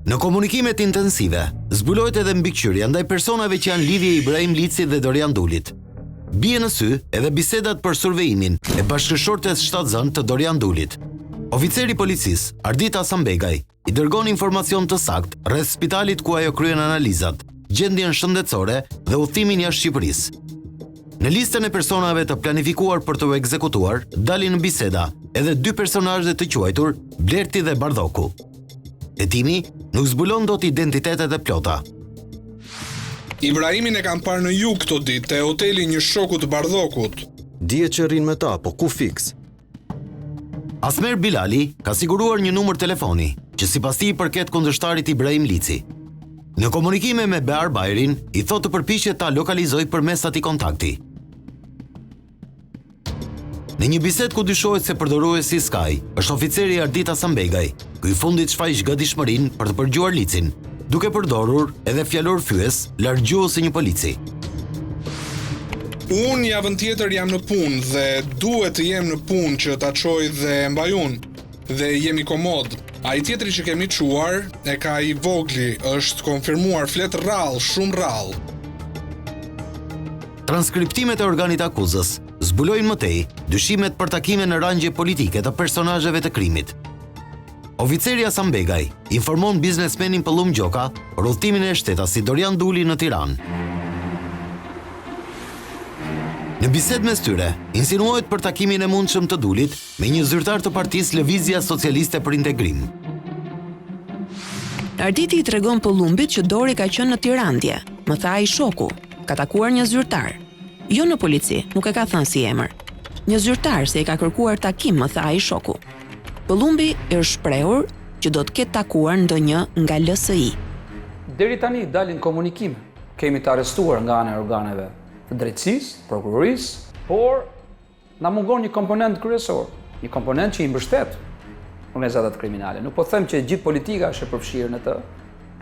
S3: Në komunikimet intensive, zbulohet edhe mbikëqyrja ndaj personave që janë lidhje Ibrahim Lici dhe Dorian Dulit. Bie në sy edhe bisedat për survejimin e bashkëshortes shtatzën të Dorian Dulit. Oficeri policisë, Ardit Hasanbegaj, i dërgon informacion të saktë rreth spitalit ku ajo kryen analizat, gjendjen shëndetësore dhe udhëtimin jashtë Shqipërisë. Në listën e personave të planifikuar për të u ekzekutuar, dalin në biseda edhe 2 personazhe të quajtur Blerti dhe Bardhoku. Hetimi nuk zbulon dot identitetet e plota.
S9: Ibrahimin e kam parë në jug këto ditë te hoteli një shoku të Bardhokut.
S7: Dihet që rrin me ta, po ku fiks?
S3: Asmer Bilali ka siguruar një numër telefoni, që sipas tij përket kundërshtarit Ibrahim Lici. Në komunikime me Behar Bajrin, i thotë të përpiqet ta lokalizojë përmes atij kontakti. Në një bisedë ku dyshohet se përdoruesi Sky është oficeri Ardit Hasanbegaj, ku i fundit shfaq gatishmërinë për të përgjuar Licin, duke përdorur edhe fjalor fyes largjues së një polici.
S9: Unë javën tjetër jam në punë dhe duhet të jem në punë që ta çoj dhe mbaj unë dhe jemi komod. Ai tjetri që kemi çuar e ka i vogli, është konfirmuar flet rrallë, shumë rrallë.
S3: Transkriptimet e organit akuzës zbulojnë më tej dyshimet për takime në rangje politike të personazheve të krimit. Oficeri Hasanbegaj informon biznesmenin Pëllum Gjoka për udhëtimin e shtetasit Dorian Duli në Tiranë. Në bisedë mes tyre, insinuohet për takimin e mundshëm të Dulit me një zyrtar të partisë Lëvizja Socialiste për Integrim.
S8: Arditi i tregon Pëllumbit që Dori ka qenë në Tiranë dje, më tha ai shoku, ka takuar një zyrtar. Jo në polici, nuk e ka thënë si emër. Një zyrtar se i ka kërkuar takim, më tha ai shoku. Pëllumbi është shprehur që do të ketë takuar ndonjë nga LSI.
S4: Deri tani dalin komunikime. Kemi të arrestuar nga ana e organeve të drejtësisë, prokurorisë, por na mungon një komponent kryesor, një komponent që i mbështet organizatat kriminale. Nuk po them që gjithë politika është e përfshirë në të,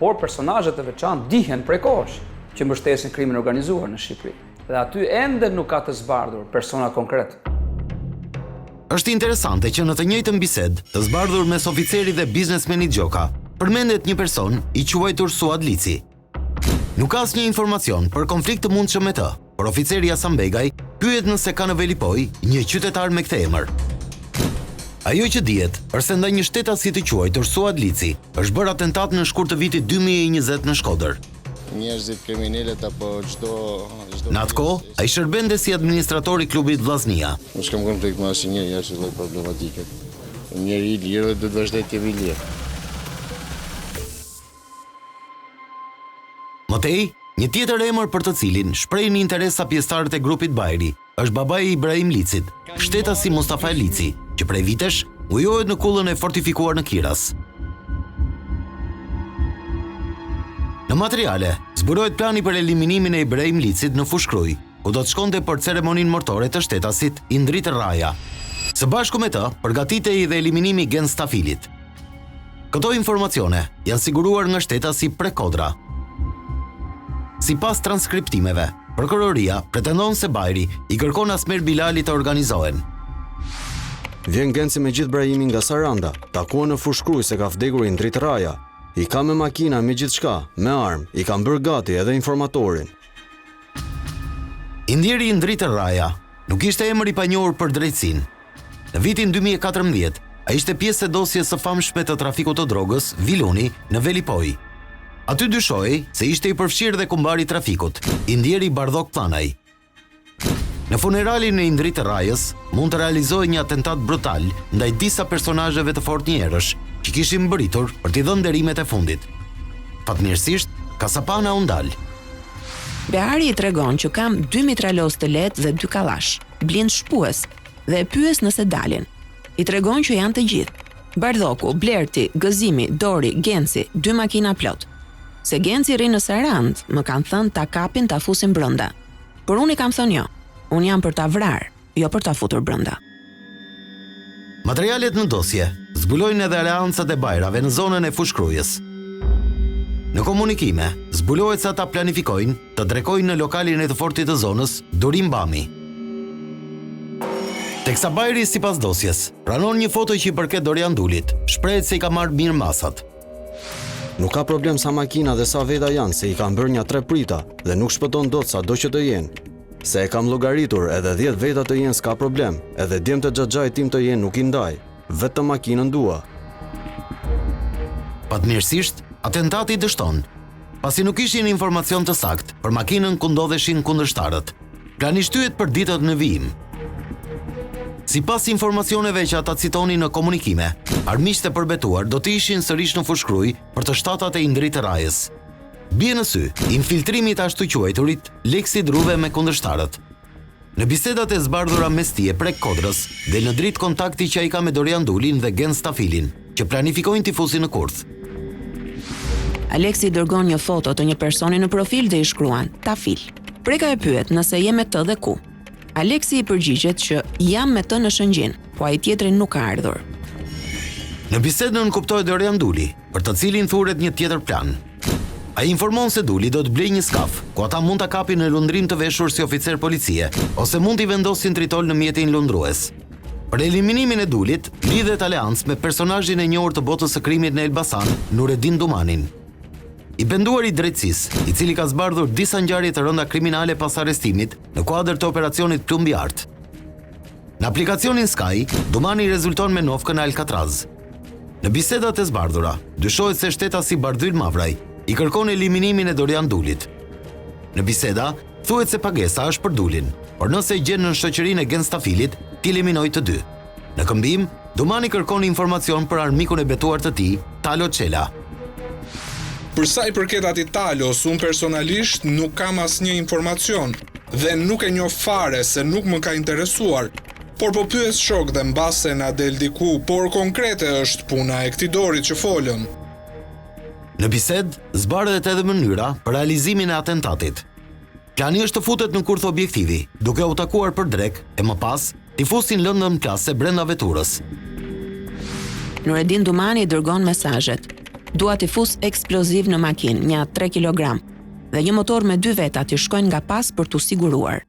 S4: por personazhet e veçantë dihen prej kohësh që mbështesin krimin organizuar në Shqipëri. Dhe aty ende nuk ka të zbardhur persona konkret.
S3: Është interesante që në të njëjtën bisedë, të zbardhur mes oficerit dhe biznesmenit Gjoka, përmendet një person i quajtur Suad Lici. Nuk ka asnjë informacion për konflikt të mundshëm me të, por oficeri Hasan Begaj pyet nëse ka në Velipoj një qytetar me këtë emër. Ajo që dihet është se ndaj një shtetasi të quajtur Suad Lici është bërë atentat në shkurt të vitit 2020 në Shkodër.
S12: Njerëzit kriminalet apo çdo
S3: Në atë kohë, ai shërbente si administrator i klubit Vllaznia.
S12: Unë s'kam konflikt me asnjë, jashtë lloj problematike. Njeri i lirë do të vazhdoj të jetë i lirë.
S3: Mëtej, një tjetër emër për të cilin shprehin interes sa pjesëtarët e grupit Bajri është babai i Ibrahim Licit, shtetasi Mustafa Lici, që prej vitesh ujohet në kullën e fortifikuar në Kiras. Në materiale, zbulohet plani për eliminimin e Ibrahim Licit në Fushkruj, ku do të shkonte për ceremoninë mortore të shtetasit Indrit Raja. Së bashku me të, përgatitej dhe eliminimi Gen Stafilit. Këto informacione janë siguruar nga shtetasi Prekodra. Sipas transkriptimeve, prokuroria pretendon se Bajri i kërkon Asmer Bilalit të organizohen.
S7: Vjen Genci me gjithë Brahimin nga Saranda, takuan në Fushkruj se ka vdekur Indrit Raja. I ka me makina me gjithë shka, me armë, i kam bërë gati edhe informatorin.
S3: Indjeri Indrit Raja nuk ishte emër i panjohur për drejtsin. Në vitin 2014, a ishte pjesë e dosjes së famshme të trafikut të drogës, Viluni, në Velipoj. Aty dyshohej se ishte i përfshirë dhe kumbari i trafikut, Indjeri Bardhok Planaj. Në funeralin e Indrit Rajës mund të realizohej një atentat brutal ndaj disa personazheve të fortë njerësh që kishin mbërritur për t'i dhënë nderimet e fundit. Fatmirësisht, kasapana u ndal.
S8: Behari i tregon që kam 2 mitralos të lehtë dhe 2 kallash, blind shpues dhe e pyes nëse dalin. I tregon që janë të gjithë. Bardhoku, Blerti, Gëzimi, Dori, Genci, 2 makina plot. Se Genci rri në Sarand, më kanë thënë ta kapin ta fusin brenda. Por unë i kam thënë jo. Unë jam për ta vrarë, jo për ta futur brenda.
S3: Materialet në dosje zbulojnë edhe aleancat e bajrave në zonën e Fushkrujës. Në komunikime, zbulohet se ata planifikojnë të drekojnë në lokalin e të fortit të zonës Durim Bami. Teksa Bajri, sipas dosjes, pranon një foto që i përket Dorian Dulit, shprehet se i ka marrë mirë masat.
S7: Nuk ka problem sa makina dhe sa veta janë, se i kam bërë një 3 prita dhe nuk shpëton dot sa do që të jenë. Se e kam llogaritur edhe 10 veta të jenë s'ka problem, edhe djemtë të xhaxhait tim të jenë nuk i ndaj, vetëm makinën dua.
S3: Fatmirësisht, atentati dështon, pasi nuk ishin informacion të sakt për makinën ku ndodheshin kundërshtarët. Plani shtyhet për ditët në vijim. Sipas informacioneve që ata citonin në komunikime, armiqtë e përbetuar do të ishin sërish në Fushkruj për të shtatat e Indrit Rajës. Bie në sy infiltrimi i ashtu quajturit Leksi Druve me kundërshtarët. Në bisedat e zbardhura mes tij e prek Kodrës, del në dritë kontakti që ai ka me Dorian Dulin dhe Gen Stafilin, që planifikojnë t'i fusin në Kurth.
S8: Aleksi dërgon një foto të një personi në profil dhe i shkruan Tafil. Preka e pyet nëse je me të dhe ku. Aleksi i përgjigjet që jam me të në Shëngjin, po ai tjetri nuk ka ardhur.
S3: Në bisedën kuptohet Dorian Duli, për të cilin thuret një tjetër plan. Ai informon se Duli do të blejë një skaf, ku ata mund ta kapin në lundrim të veshur si oficer policie, ose mund t'i vendosin tritol në mjetin lundrues. Për eliminimin e Dulit, lidhet aleancë me personazhin e njohur të botës së krimit në Elbasan, Nureddin Dumanin. I penduar i drejtësisë, i cili ka zbardhur disa ngjarje të rënda kriminale pas arrestimit në kuadër të operacionit Plumbi Art. Në aplikacionin Sky, Dumani rezulton me nofkën e Alcatraz. Në bisedat e zbardhura, dyshohet se shtetasi Bardhyl Mavraj i kërkon eliminimin e Dorian Dulit. Në biseda, thuhet se pagesa është për Dulin, por nëse i gjen në shoqërinë e Gen Stafilit, t'i eliminoj të dy. Në këmbim, Dumani kërkon informacion për armikun e betuar të tij, Talo Çela.
S9: Për sa i përket atij Talos, unë personalisht nuk kam asnjë informacion dhe nuk e njoh fare se nuk më ka interesuar. Por po pyes shok dhe mbase na del diku, por konkrete është puna e këtij Dorit që folën.
S3: Në bised, zbardhet edhe mënyra për realizimin e atentatit. Plani është të futet në Kurth objektivi, duke u takuar për drek e më pas t'i fusin lëndën plase brenda veturës.
S8: Nureddin Dumani dërgon mesazhet. Dua t'i fus eksploziv në makinë, një 3 kg, dhe një motor me 2 veta t'i shkojnë nga pas për t'u siguruar.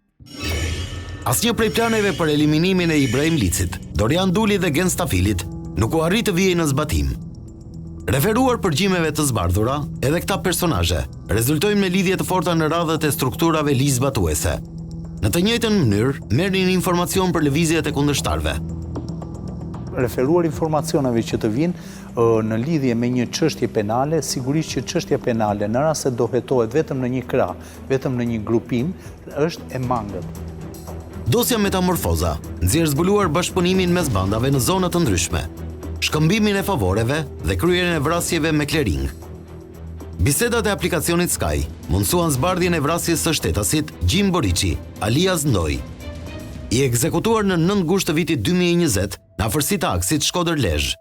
S3: Asnjë prej planeve për eliminimin e Ibrahim Licit, Dorian Duli dhe Gen Stafilit nuk u arrit të vijej në zbatim. Referuar përgjimeve të zbardhura, edhe këta personazhe rezultojnë me lidhje të forta në radhët e strukturave ligjzbatuese. Në të njëjtën mënyrë, merrnin informacion për lëvizjet e kundërshtarëve.
S6: Referuar informacioneve që të vinë në lidhje me një çështje penale, sigurisht që çështja penale në rast se do hetohet vetëm në një krah, vetëm në një grupim, është e mangët.
S3: Dosja Metamorfoza nxjerr zbuluar bashkëpunimin mes bandave në zona të ndryshme, shkëmbimin e favoreve dhe kryerjen e vrasjeve me clearing. Bisedat e aplikacionit Sky mundsuan zbardhjen e vrasjes së shtetasit Gjim Boriçi, alias Ndoj, i ekzekutuar në 9 gusht të vitit 2020 në afërsi të aksit Shkodër-Lezhë.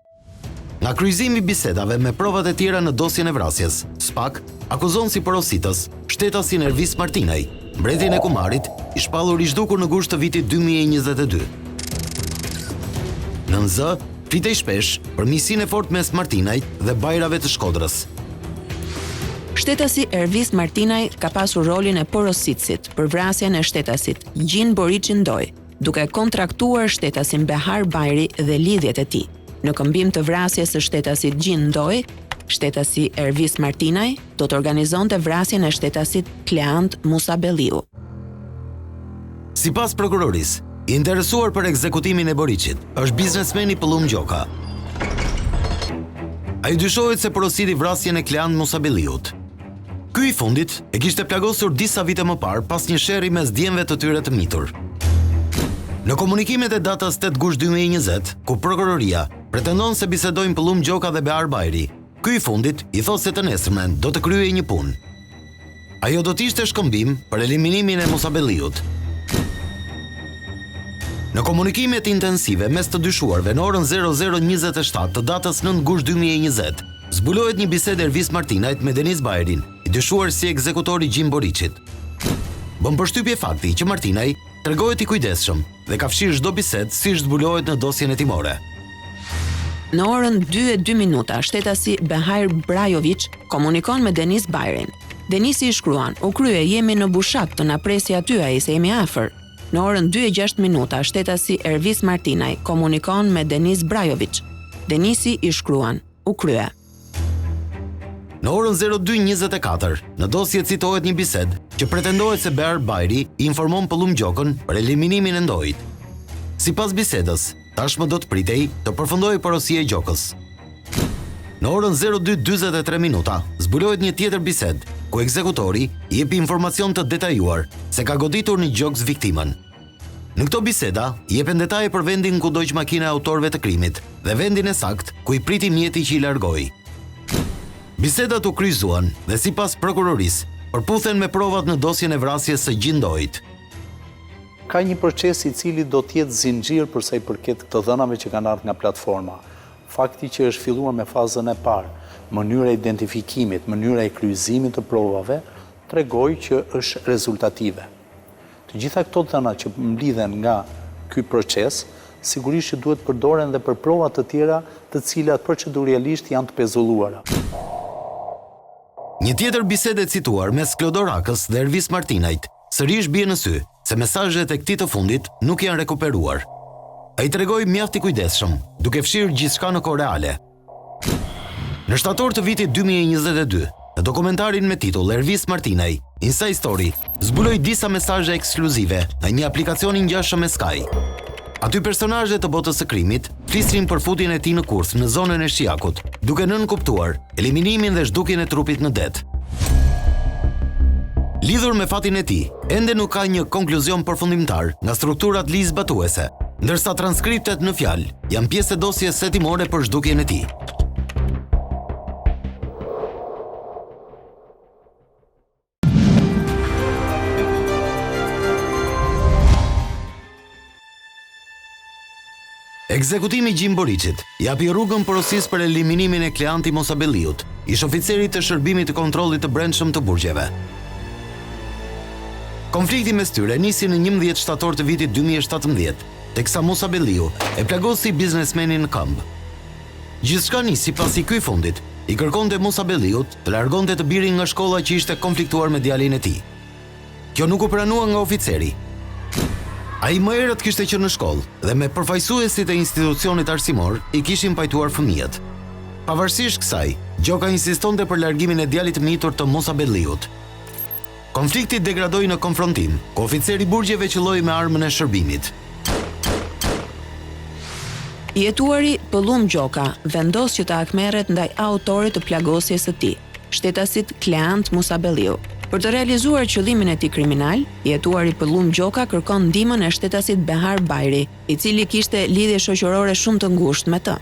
S3: Nga kryqëzimi i bisedave me provat e tjera në dosjen e vrasjes, SPAK akuzon si porositës shtetasin Ervis Martinaj, mbretin e Kumarit, i shpallur i zhdukur në gusht të vitit 2022. Në NZ, fitej shpesh për miqësinë e fortë mes Martinajt dhe bajrave të Shkodrës.
S8: Shtetasi Ervis Martinaj ka pasur rolin e porositësit për vrasjen e shtetasit Gjin Boriçi Ndoj, duke kontraktuar shtetasin Behar Bajri dhe lidhjet e tij. Në këmbim të vrasjes së shtetasit Gjin Ndoj, shtetasi Ervis Martinaj do të organizonte vrasjen e shtetasit Kleant Musabelliu.
S3: Sipas prokurorisë, i interesuar për ekzekutimin e Boriçit është biznesmeni Pëllum Gjoka. Ai dyshohet se porositi vrasjen e Kleant Musabelliut. Ky i fundit e kishte plagosur disa vite më parë pas një sherri mes djemve të tyre të mitur. Në komunikimet e datës 8 gusht 2020, ku prokuroria pretendon se bisedojnë Pëllum Gjoka dhe Behar Bajri, ky i fundit i thos se të nesërmen do të kryej një punë. Ajo do të ishte shkëmbim për eliminimin e Musabelliut. Në komunikimet intensive mes të dyshuarve në orën 00:27 të datës 9 gusht 2020, zbulohet një bisedë Ervis Martinajt me Denis Bajrin, i dyshuar si ekzekutori Gjim Boriçit. Bën përshtypje fakti që Martinaj tregohet i kujdesshëm dhe ka fshirë çdo bisedë si zbulohet në dosjen e timore.
S8: Në orën 2:02, shtetasi Behar Brajovic komunikon me Denis Bajrin. Denisi i shkruan: "U krye, jemi në bushat, të na presi aty, ai se jemi afër." Në orën 2:06, shtetasi Ervis Martinaj komunikon me Denis Brajovic. Denisi i shkruan: "U krye."
S3: Në orën 02:24, në dosje citohet një bisedë që pretendohet se Behar Bajri i informon Pëllum Gjokën për eliminimin e Ndojit. Sipas bisedës, tashmë do të pritej të përfundojë porosia e Gjokës. Në orën 02:43, zbulohet një tjetër bisedë, ku ekzekutori i jep informacion të detajuar se ka goditur një gjoks viktimën. Në këto biseda, i jepen detaje për vendin ku doq makina e autorëve të krimit dhe vendin e sakt ku i priti mjeti që i largoi. Bisedat u kryqëzuan dhe sipas prokurorisë, përputhen me provat në dosjen e vrasjes së Gjin Ndojit.
S6: Ka një proces i cili do të jetë zinxhir për sa i përket të dhënave që kanë ardhur nga platforma. Fakti që është filluar me fazën e parë, mënyra e identifikimit, mënyra e kryqëzimit të provave, tregoj që është rezultative. Të gjitha këto dhëna që mblidhen nga ky proces, sigurisht që duhet përdoren dhe për prova të tjera, të cilat procedurialisht janë të pezulluara.
S3: Një tjetër bisedë e cituar mes Klodorakës dhe Ervis Martinajt sërish bie në sy se mesazhet e këtij të fundit nuk janë rekuperuar. Ai tregoi mjaft i kujdesshëm, duke fshirë gjithçka në kohë reale. Në shtator të vitit 2022, në dokumentarin me titull Ervis Martinaj, Inside Story, zbuloi disa mesazhe ekskluzive nga një aplikacion i ngjashëm me Sky. Aty personazhet të botës së krimit flisnin për futjen e tij në kurth në zonën e Shiakut, duke nënkuptuar eliminimin dhe zhdukjen e trupit në det. Lidhur me fatin e tij, ende nuk ka një konkluzion përfundimtar nga strukturat ligjzbatuese, ndërsa transkriptet në fjalë janë pjesë e dosjes hetimore për zhdukjen e tij. Ekzekutimi i Gjim Boriçit japi rrugën porosisë për eliminimin e Kleanti Musabelliut, ish oficerit të shërbimit të kontrollit të brendshëm të burgjeve. Konflikti mes tyre nisi në 11 shtator të vitit 2017, teksa Musabelliu e plagosi biznesmenin në këmbë. Gjithçka nisi pasi ky fundit i kërkonte Musabelliut të largonte të birin nga shkolla që ishte konfliktuar me djalin e tij. Kjo nuk u pranua nga oficeri. Ai më herët kishte qenë në shkollë dhe me përfaqësuesit e institucionit arsimor i kishin pajtuar fëmijët. Pavarësisht kësaj, Gjoka insistonte për largimin e djalit mitur të Musabelliut. Konflikti degradoi në konfrontim, ku oficeri burgjeve qelloi me armën e shërbimit.
S8: I jetuari Pëllum Gjoka vendos që të akmerret ndaj autorit të plagosjes së tij, shtetasit Kleant Musabelliu. Për të realizuar qëllimin e tij kriminal, i jetuari Pëllum Gjoka kërkon ndihmën e shtetasit Behar Bajri, i cili kishte lidhje shoqërore shumë të ngushtë me të.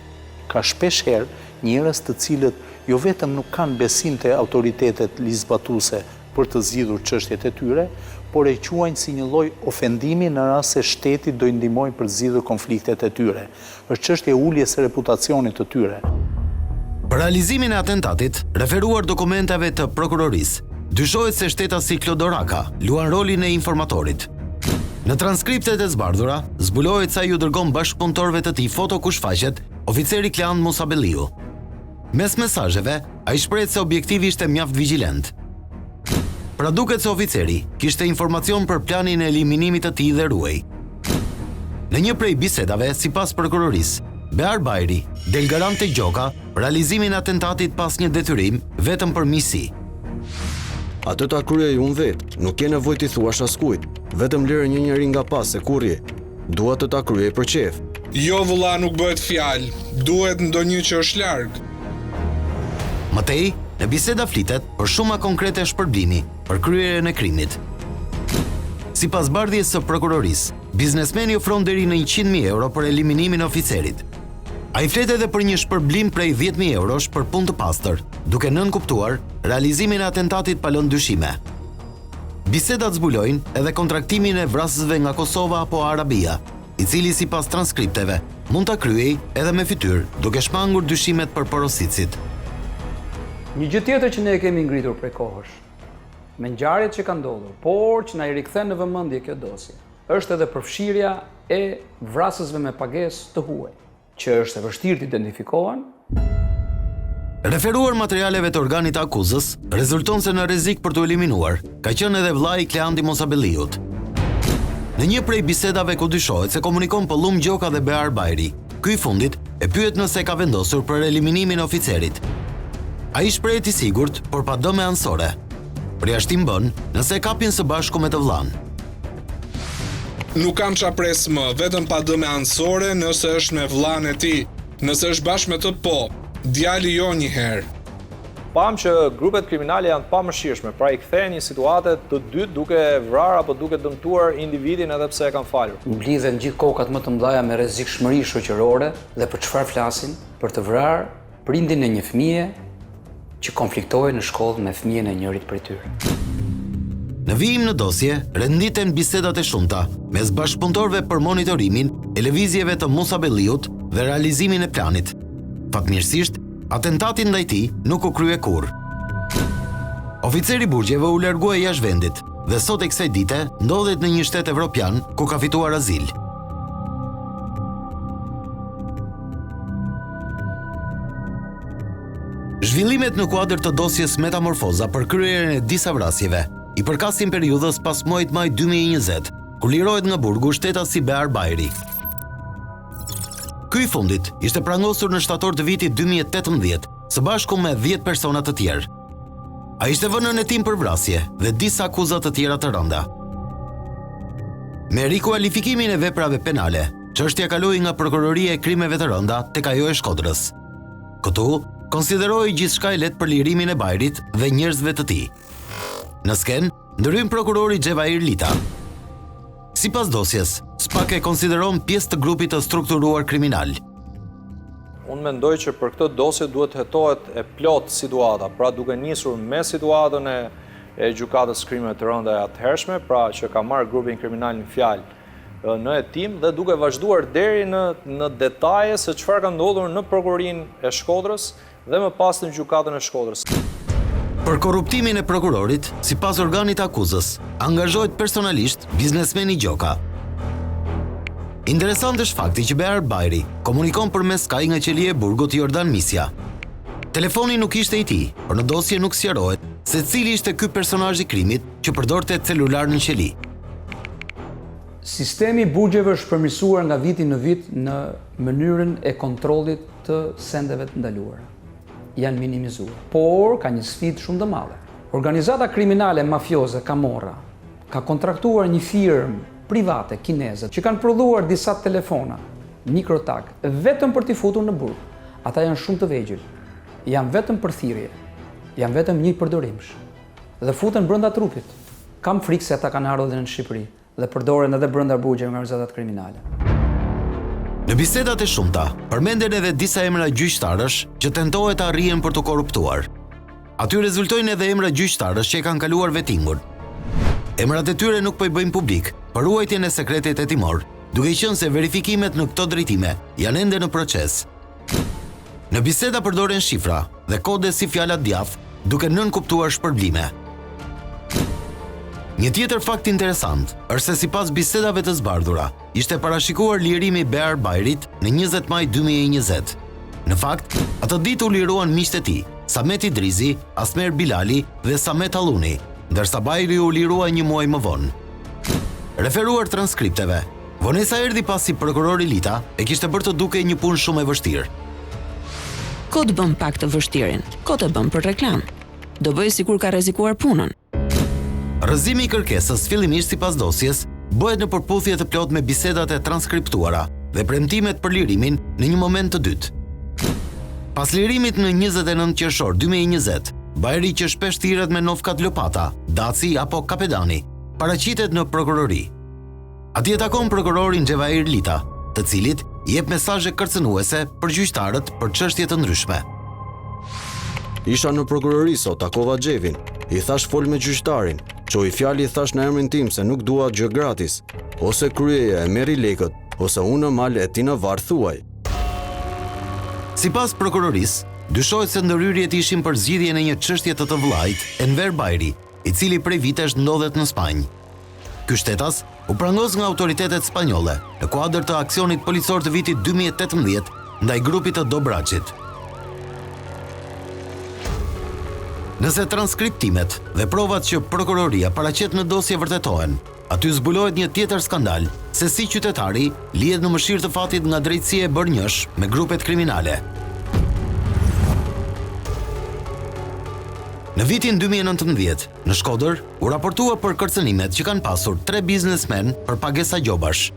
S6: Ka shpesh herë njerëz të cilët jo vetëm nuk kanë besim te autoritetet ligjzbatuese për të zgjidhur çështjet e tyre, por e quajnë si një lloj ofendimi në rast se shteti do i ndihmojë për të zgjidhur konfliktet e tyre. Është çështje uljes së reputacionit të tyre.
S3: Për realizimin e atentatit, referuar dokumentave të prokurorisë, dyshohet se shtetasi Klodoraka luan rolin e informatorit. Në transkriptet e zbardhura, zbulohet se ai u dërgon bashkëpunëtorëve të tij foto ku shfaqet oficeri Kleant Musabelliu. Mes mesazheve, ai shprehet se objektivi ishte mjaft vigjilent. Pra duket se oficeri kishte informacion për planin e eliminimit të tij dhe ruaj. Në një prej bisedave, sipas prokurorisë, Behar Bajri del garante Gjoka realizimin e atentatit pas një detyrim vetëm për misi.
S7: Atë ta kryej unë vetë, nuk ke nevojë t'i thuash askujt, vetëm lirë një njeri nga pas se kurje. Dua të ta kryej për qef.
S9: Jo vëlla, nuk bëhet fjalë, duhet ndonjë që është larg.
S3: Mëtej, në biseda flitet për shuma konkrete shpërblimi për kryerjen e krimit. Sipas bardhjes së prokurorisë, biznesmeni ofron deri në 100.000 euro për eliminimin e oficerit. Ai flet edhe për një shpërblim prej 10.000 eurosh për punë të pastër, duke nënkuptuar realizimin e atentatit pa lënë dyshime. Bisedat zbulojnë edhe kontraktimin e vrasësve nga Kosova apo Arabia, i cili sipas transkripteve mund ta kryej edhe me fytyrë, duke shmangur dyshimet për porosicit.
S4: Një gjë tjetër që ne e kemi ngritur prej kohësh, me ngjarjet që kanë ndodhur, por që na i rikthen në vëmendje kjo dosje, është edhe përfshirja e vrasësve me pagesë të huaj, që është e vështirë të identifikohen.
S3: Referuar materialeve të organit të akuzës, rezulton se në rrezik për të eliminuar ka qenë edhe vllai i Kleanti Musabelliut. Në një prej bisedave ku dyshohet se komunikon Pëllum Gjoka dhe Behar Bajri, ky i fundit e pyet nëse ka vendosur për eliminimin e oficerit. Ai shprehet i sigurt, por pa dëme anësore. Përjashtim bën nëse e kapin së bashku me të vllain.
S9: Nuk kam qa pres më, vetëm pa dëme anësore nëse është me vllain e tij, nëse është bashkë me të po, djali jo një herë.
S5: Pam që grupet kriminale janë pamëshirshme, pra i kthehen një situate të dytë duke vrarë apo duke dëmtuar individin edhe pse e kanë falur.
S4: Mblidhen gjithë kokat më të mëdha me rrezikshmëri shoqërore dhe për çfarë flasin? Për të vrarë prindin e një fëmije që konfliktojë në shkollë me fëmijën e njërit prej tyre.
S3: Në vijim në dosje, renditen bisedat e shumta mes bashkëpunëtorëve për monitorimin e lëvizjeve të Musabelliut dhe realizimin e planit. Fatmirësisht, atentati ndaj tij nuk u krye kurrë. Oficeri burgjeve u largua jashtë vendit dhe sot e kësaj dite ndodhet në një shtet evropian ku ka fituar azil. Zhvillimet në kuadër të dosjes Metamorfoza për kryerjen e disa vrasjeve i përkasin periudhës pas muajit maj 2020, kur lirohet nga burgu shtetasi Behar Bajri. Ky i fundit ishte prangosur në shtator të vitit 2018, së bashku me 10 persona të tjerë. Ai ishte vënë në hetim për vrasje dhe disa akuza të tjera të rënda. Me rikualifikimin e veprave penale, çështja kaloi nga prokuroria e krimeve të rënda tek ajo e Shkodrës. Këtu konsideroi gjithçka e lehtë për lirimin e Bajrit dhe njerëzve të tij. Në sken, ndrym prokurori Xhevair Lita. Sipas dosjes, SPAK e konsideron pjesë të grupit të strukturuar kriminal.
S5: Unë mendoj që për këtë dosje duhet hetohet e plot situata, pra duke nisur me situatën e gjykatës krimeve të rënda e atëhershme, pra që ka marrë grupin kriminal në fjalë në hetim dhe duke vazhduar deri në detaje se çfarë ka ndodhur në prokurorinë e Shkodrës dhe më pas në gjykatën e Shkodrës.
S3: Për korruptimin e prokurorit, sipas organit të akuzës, angazhohet personalisht biznesmeni Gjoka. Interesant është fakti që Behar Bajri komunikon përmes Skype nga qelia e burgut Jordan Misja. Telefoni nuk ishte i tij, por në dosje nuk sqarohet se cili ishte ky personazh i krimit që përdorte celular në qeli.
S4: Sistemi i burgjeve është përmirësuar nga viti në vit në mënyrën e kontrollit të sendeve të ndaluara. janë minimizuar, por ka një sfidë shumë të madhe. Organizata kriminale mafioze Camorra ka kontraktuar një firmë private kineze që kanë prodhuar disa telefona mikrotag vetëm për t'i futur në burg. Ata janë shumë të vegjël, janë vetëm për thirrje, janë vetëm një përdorimsh dhe futen brenda trupit. Kam frikë se ata kanë ardhur në Shqipëri dhe përdoren edhe brenda burgje nga organizatat kriminale.
S3: Në bisedat e shumta, përmenden edhe disa emra gjyqtarësh që tentohet të arrihen për të korruptuar. Aty rezultojnë edhe emra gjyqtarësh që e kanë kaluar vetingun. Emrat e tyre nuk po i bëjmë publik për ruajtjen e sekretit hetimor, duke qenë se verifikimet në këto drejtime janë ende në proces. Në biseda përdoren shifra dhe kode si fjalat djath, duke nënkuptuar shpërblime. Një tjetër fakt interesant është se sipas bisedave të zbardhura, ishte parashikuar lirimi i Bear Bajrit në 20 maj 2020. Në fakt, atë ditë u liruan miqtë e tij, Samet Idrizi, Asmer Bilali dhe Samet Alluni, ndërsa Bajri u lirua një muaj më vonë. Referuar transkripteve, vonesa erdhi pasi prokurori Lita e kishte bërë të dukej një punë shumë e vështirë.
S8: Ko të bëm pak të vështirin, ko të bëm për reklam. Do bëj sikur ka rrezikuar punën.
S3: Rrëzimi i kërkesës fillimisht sipas dosjes bëhet në përputhje të plot me bisedat e transkriptuara dhe premtimet për lirimin në një moment të dytë. Pas lirimit në 29 qershor 2020, Bajri që shpesh thirret me nofkat Lopata, Daci apo Kapedani, paraqitet në prokurori. Atje takon prokurorin Xhevair Lita, të cilit i jep mesazhe kërcënuese për gjyqtarët për çështje të ndryshme.
S7: Isha në prokurori sot, takova Xhevin. I thash fol me gjyqtarin. Çoj fjali thash në emrin tim se nuk dua gjë gratis. Ose kryeje e merri lekët, ose unë mal e ti në varr thuaj.
S3: Sipas prokurorisë, dyshohet se ndërhyrjet ishin për zgjidhjen e një çështje të vëllait, Enver Bajri, i cili prej vitesh ndodhet në Spanjë. Ky shtetas u prangos nga autoritetet spanjolle në kuadër të aksionit policor të vitit 2018 ndaj grupit të Dobraçit. Nëse transkriptimet dhe provat që prokuroria paraqet në dosje vërtetohen, aty zbulohet një tjetër skandal, se si qytetari lihet në mëshirë të fatit nga drejtësia e bërë njësh me grupet kriminale. Në vitin 2019, në Shkodër, u raportua për kërcënimet që kanë pasur 3 biznesmen për pagesa gjobash.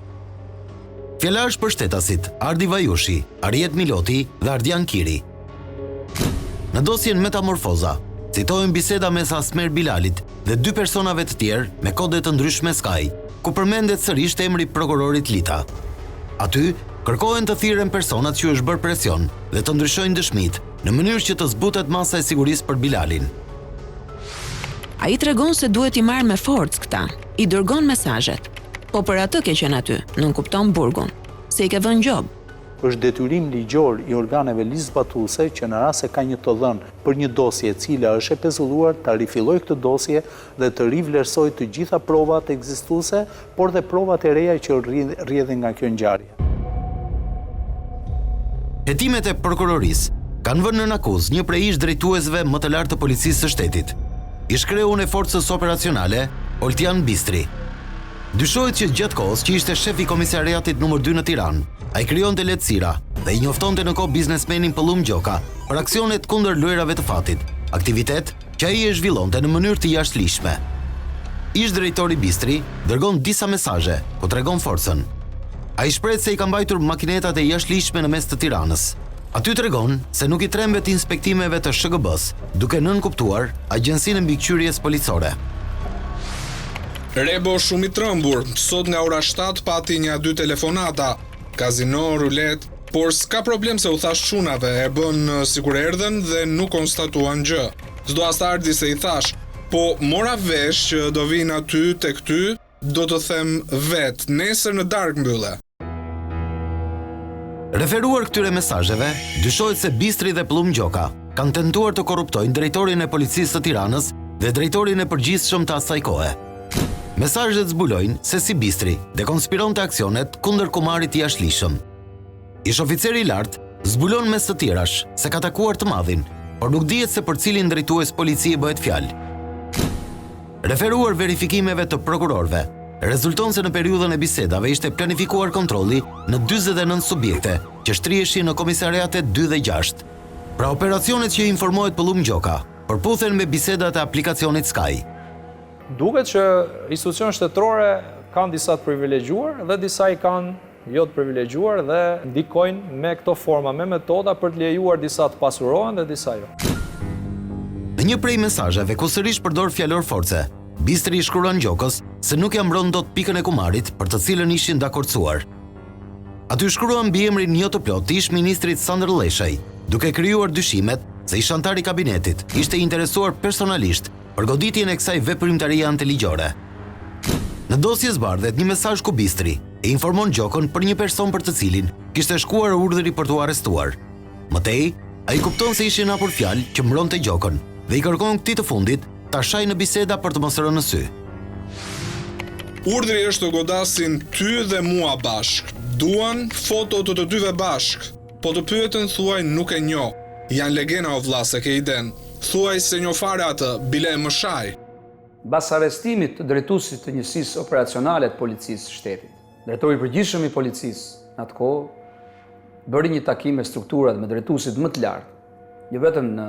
S3: Fjala është për shtetasit Ardi Vajushi, Ariet Miloti dhe Ardian Kiri. Në dosjen Metamorfoza, citohen biseda mes Asmer Bilalit dhe 2 personave të tjerë me kode të ndryshme Sky, ku përmendet sërish emri prokurorit Lita. Aty, kërkohen të thirren personat që është bërë presion dhe të ndryshojnë dëshmitë në mënyrë që të zbutet masa e sigurisë për Bilalin.
S8: Ai tregon se duhet i marrë me forcë këta, i dërgon mesazhet. Po për atë ke qenë aty, nuk kupton burgun, se i ke vënë gjobë.
S6: Është detyrim ligjor i organeve ligjzbatuese që në rast se ka një të dhënë për një dosje e cila është e pezulluar, ta rifillojë këtë dosje dhe të rivlerësojë të gjitha provat ekzistuese, por dhe provat e reja që rrjedhin nga kjo ngjarje.
S3: Hetimet e prokurorisë kanë vënë në akuzë një prej ish drejtuesve më të lartë të policisë së shtetit, ish kreun e forcës operacionale, Oltian Bistri. Dyshohet që gjatë kohës që ishte shef i komisariatit nr. 2 në Tiranë, ai krijonte lehtësira dhe i njoftonte në kohë biznesmenin Pëllum Gjoka për aksionet kundër lojrave të fatit, aktivitet që ai e zhvillonte në mënyrë të jashtëligjshme. Ish drejtori Bistri dërgon disa mesazhe ku tregon forcën. Ai shpreh se i ka mbajtur makinetat e jashtëligjshme në mes të Tiranës. Aty tregon se nuk i trembet inspektimeve të SHGB-s, duke nënkuptuar Agjencinë Mbikëqyrjes Policore.
S9: Rebo shumë i trëmbur, sot nga ora 7 pati një 2 telefonata, kazino, rulet, por s'ka problem se u thash çunave, e bën sikur erdhen dhe nuk konstatuan gjë. S'do as Ardi se i thash, po mora vesh që do vinë aty tek ty, do të them vet, nesër në darkë mbylle.
S3: Referuar këtyre mesazheve, dyshohet se Bistri dhe Pëllum Gjoka kanë tentuar të korruptojnë drejtorin e policisë të Tiranës dhe drejtorin e përgjithshëm të asaj kohe. Mesazhet zbulojnë se si Bistri dekonspironte aksionet kundër kumarit të jashtëligjshëm. Ish oficeri i lartë zbulon mes të tjerash se ka takuar të madhin, por nuk dihet se për cilin drejtues policie bëhet fjalë. Referuar verifikimeve të prokurorëve, rezulton se në periudhën e bisedave ishte planifikuar kontrolli në 49 subjekte që shtriheshin në komisariatet 2 dhe 6. Pra operacionet që informohet Pëllum Gjoka, përputhen me bisedat e aplikacionit Sky.
S5: Duket që institucionet shtetërore kanë disa të privilegjuar dhe disa i kanë jo të privilegjuar dhe ndikojnë me këto forma, me metoda për të lejuar disa të pasurohen dhe disa jo.
S3: Në një prej mesazheve ku sërish përdor fjalor force, Bistri i shkruan Gjokës se nuk ja mbron dot pikën e kumarit për të cilën ishin dakordsuar. Aty shkruan mbi emrin jo të plot të ish-ministrit Sandër Leshaj, duke krijuar dyshimet se ish antar i kabinetit ishte interesuar personalisht për goditjen e kësaj veprimtarie anteligjore. Në dosje zbardhet një mesazh ku Bistri e informon Gjokën për një person për të cilin kishte shkuar urdhri për t'u arrestuar. Mëtej, ai kupton se ishin hapur fjalë që mbronte Gjokën dhe i kërkon këtij të fundit ta shajë në biseda për të mos rënë në sy.
S9: Urdhri është të godasin ty dhe mua bashk. Duan foto të të dyve bashk. Po të pyetën thuaj nuk e njoh. Janë legena o vlla se ke iden. Thuaj se njoh fare atë, bile e më shaj.
S4: Bas arrestimit të drejtuesit të njësisë operacionale të policisë së shtetit, drejtori i përgjithshëm i policisë në atë kohë bëri një takim me strukturat me drejtuesit më të lartë, jo vetëm në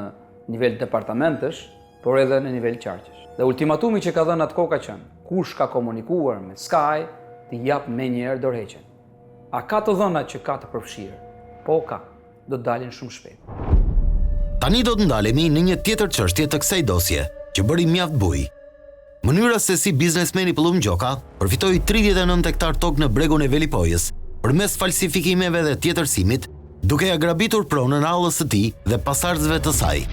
S4: nivel departamentesh, por edhe në nivel qarqesh. Dhe ultimatumi që ka dhënë atë kohë ka qenë: kush ka komunikuar me Sky të jap menjëherë dorëheqjen. A ka të dhëna që ka të përfshirë? Po ka, do të dalin shumë shpejt.
S3: Tani do të ndalemi në një tjetër çështje të kësaj dosje, që bëri mjaft buj. Mënyra se si biznesmeni Pëllum Gjoka përfitoi 39 hektar tokë në bregun e Velipojës përmes falsifikimeve dhe tjetërsimit, duke ja grabitur pronën allës së tij dhe pasardhësve të saj.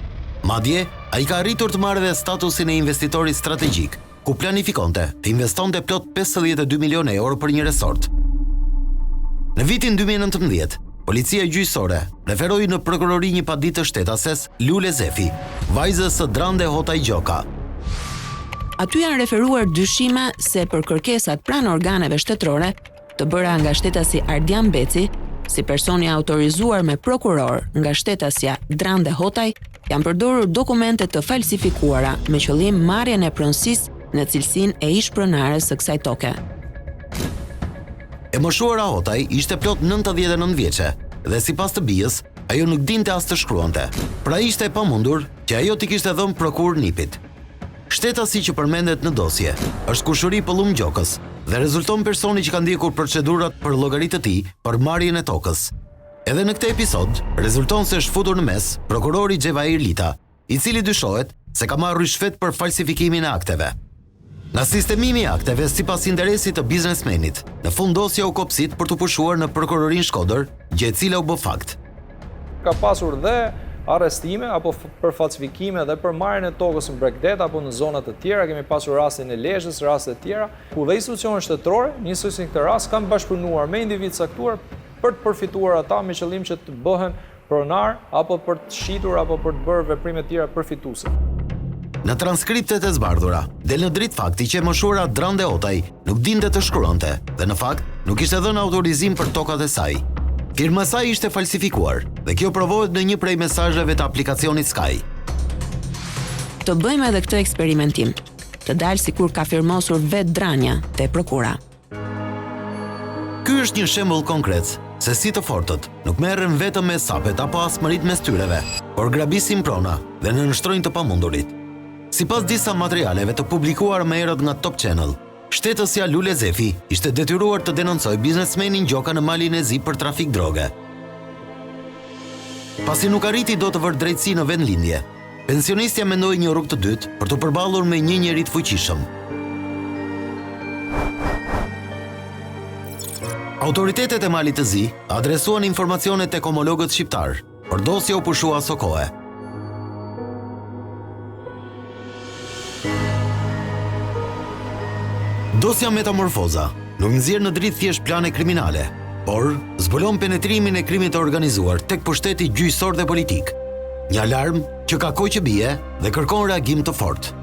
S3: Madje, ai ka arritur të marrë dhe statusin e investitorit strategjik, ku planifikonte të investonte plot 52 milionë euro për një resort. Në vitin 2019, policia gjyqësore referoi në prokurori një paditë shtetases Lule Zefi, vajzës së Drande Hotaj Gjoka.
S8: Aty janë referuar dyshime se për kërkesat pranë organeve shtetërore të bëra nga shtetasi Ardian Beci, si personi autorizuar me prokuror nga shtetësja Drande Hotaj, janë përdorur dokumente të falsifikuara me qëllim marrjen e pronësisë në cilësinë e ish-pronares së kësaj toke.
S3: E moshuara Hotaj ishte plot 99 vjeçe dhe sipas të bijës, ajo nuk dinte as të shkruante. Pra ishte e pamundur që ajo t'i kishte dhënë prokuror Nipit. Shtetasi që përmendet në dosje është kushëri Pëllum Gjokës dhe rezulton personi që ka ndjekur procedurat për llogaritë të tij për marrjen e tokës. Edhe në këtë episod, rezulton se është futur në mes prokurori Xhevair Lita, i cili dyshohet se ka marrë rishfet për falsifikimin e akteve. Nga sistemimi i akteve sipas interesit të biznesmenit, në fund dosja u kopsit për të pushuar në prokurorin Shkodër, gjë e cila u bë fakt.
S5: Ka pasur dhe arrestime apo për falsifikime dhe për marrjen e tokës në Bregdet apo në zonat të tjera. Kemi pasur rastin e Lezhës, raste të tjera, ku dhe institucionet shtetërore, njësojse në këtë rast, kanë bashkëpunuar me individ saktuar për të përfituar ata me qëllim që të bëhen pronar apo për të shitur apo për të bërë veprime të tjera përfituese.
S3: Në transkriptet e zbardhura, del në dritë fakti që e moshuara Drande Hotaj nuk dinte të shkruante dhe në fakt nuk ishte dhënë autorizim për tokat e saj. Firma e saj ishte falsifikuar dhe kjo provohet në një prej mesazheve të aplikacionit Sky.
S8: Të bëjmë edhe këtë eksperimentim, të dalë sikur ka firmosur vetë Drania te prokura.
S3: Ky është një shembull konkret se si të fortët nuk merren vetëm me sapet apo asmërit mes tyreve, por grabisin prona dhe nënshtrojnë të pamundurit. Sipas disa materialeve të publikuar më herët nga Top Channel, shtetësja Lule Zefi ishte detyruar të denoncojë biznesmenin Gjoka në Malin e Zi për trafik droge. Pasi nuk arriti do të vërë drejtësi në vendlindje, pensionistja mendoi një rrugë të dytë për të përballur me një njeri të fuqishëm. Autoritetet e Malit të Zi adresuan informacionet tek homologët shqiptar, por dosja u pushua aso kohe. Dosja Metamorfoza nuk nxjerr në dritë thjesht plane kriminale, por zbulon penetrimin e krimit të organizuar tek pushteti gjyqësor dhe politik. Një alarm që ka kohë që bie dhe kërkon reagim të fortë.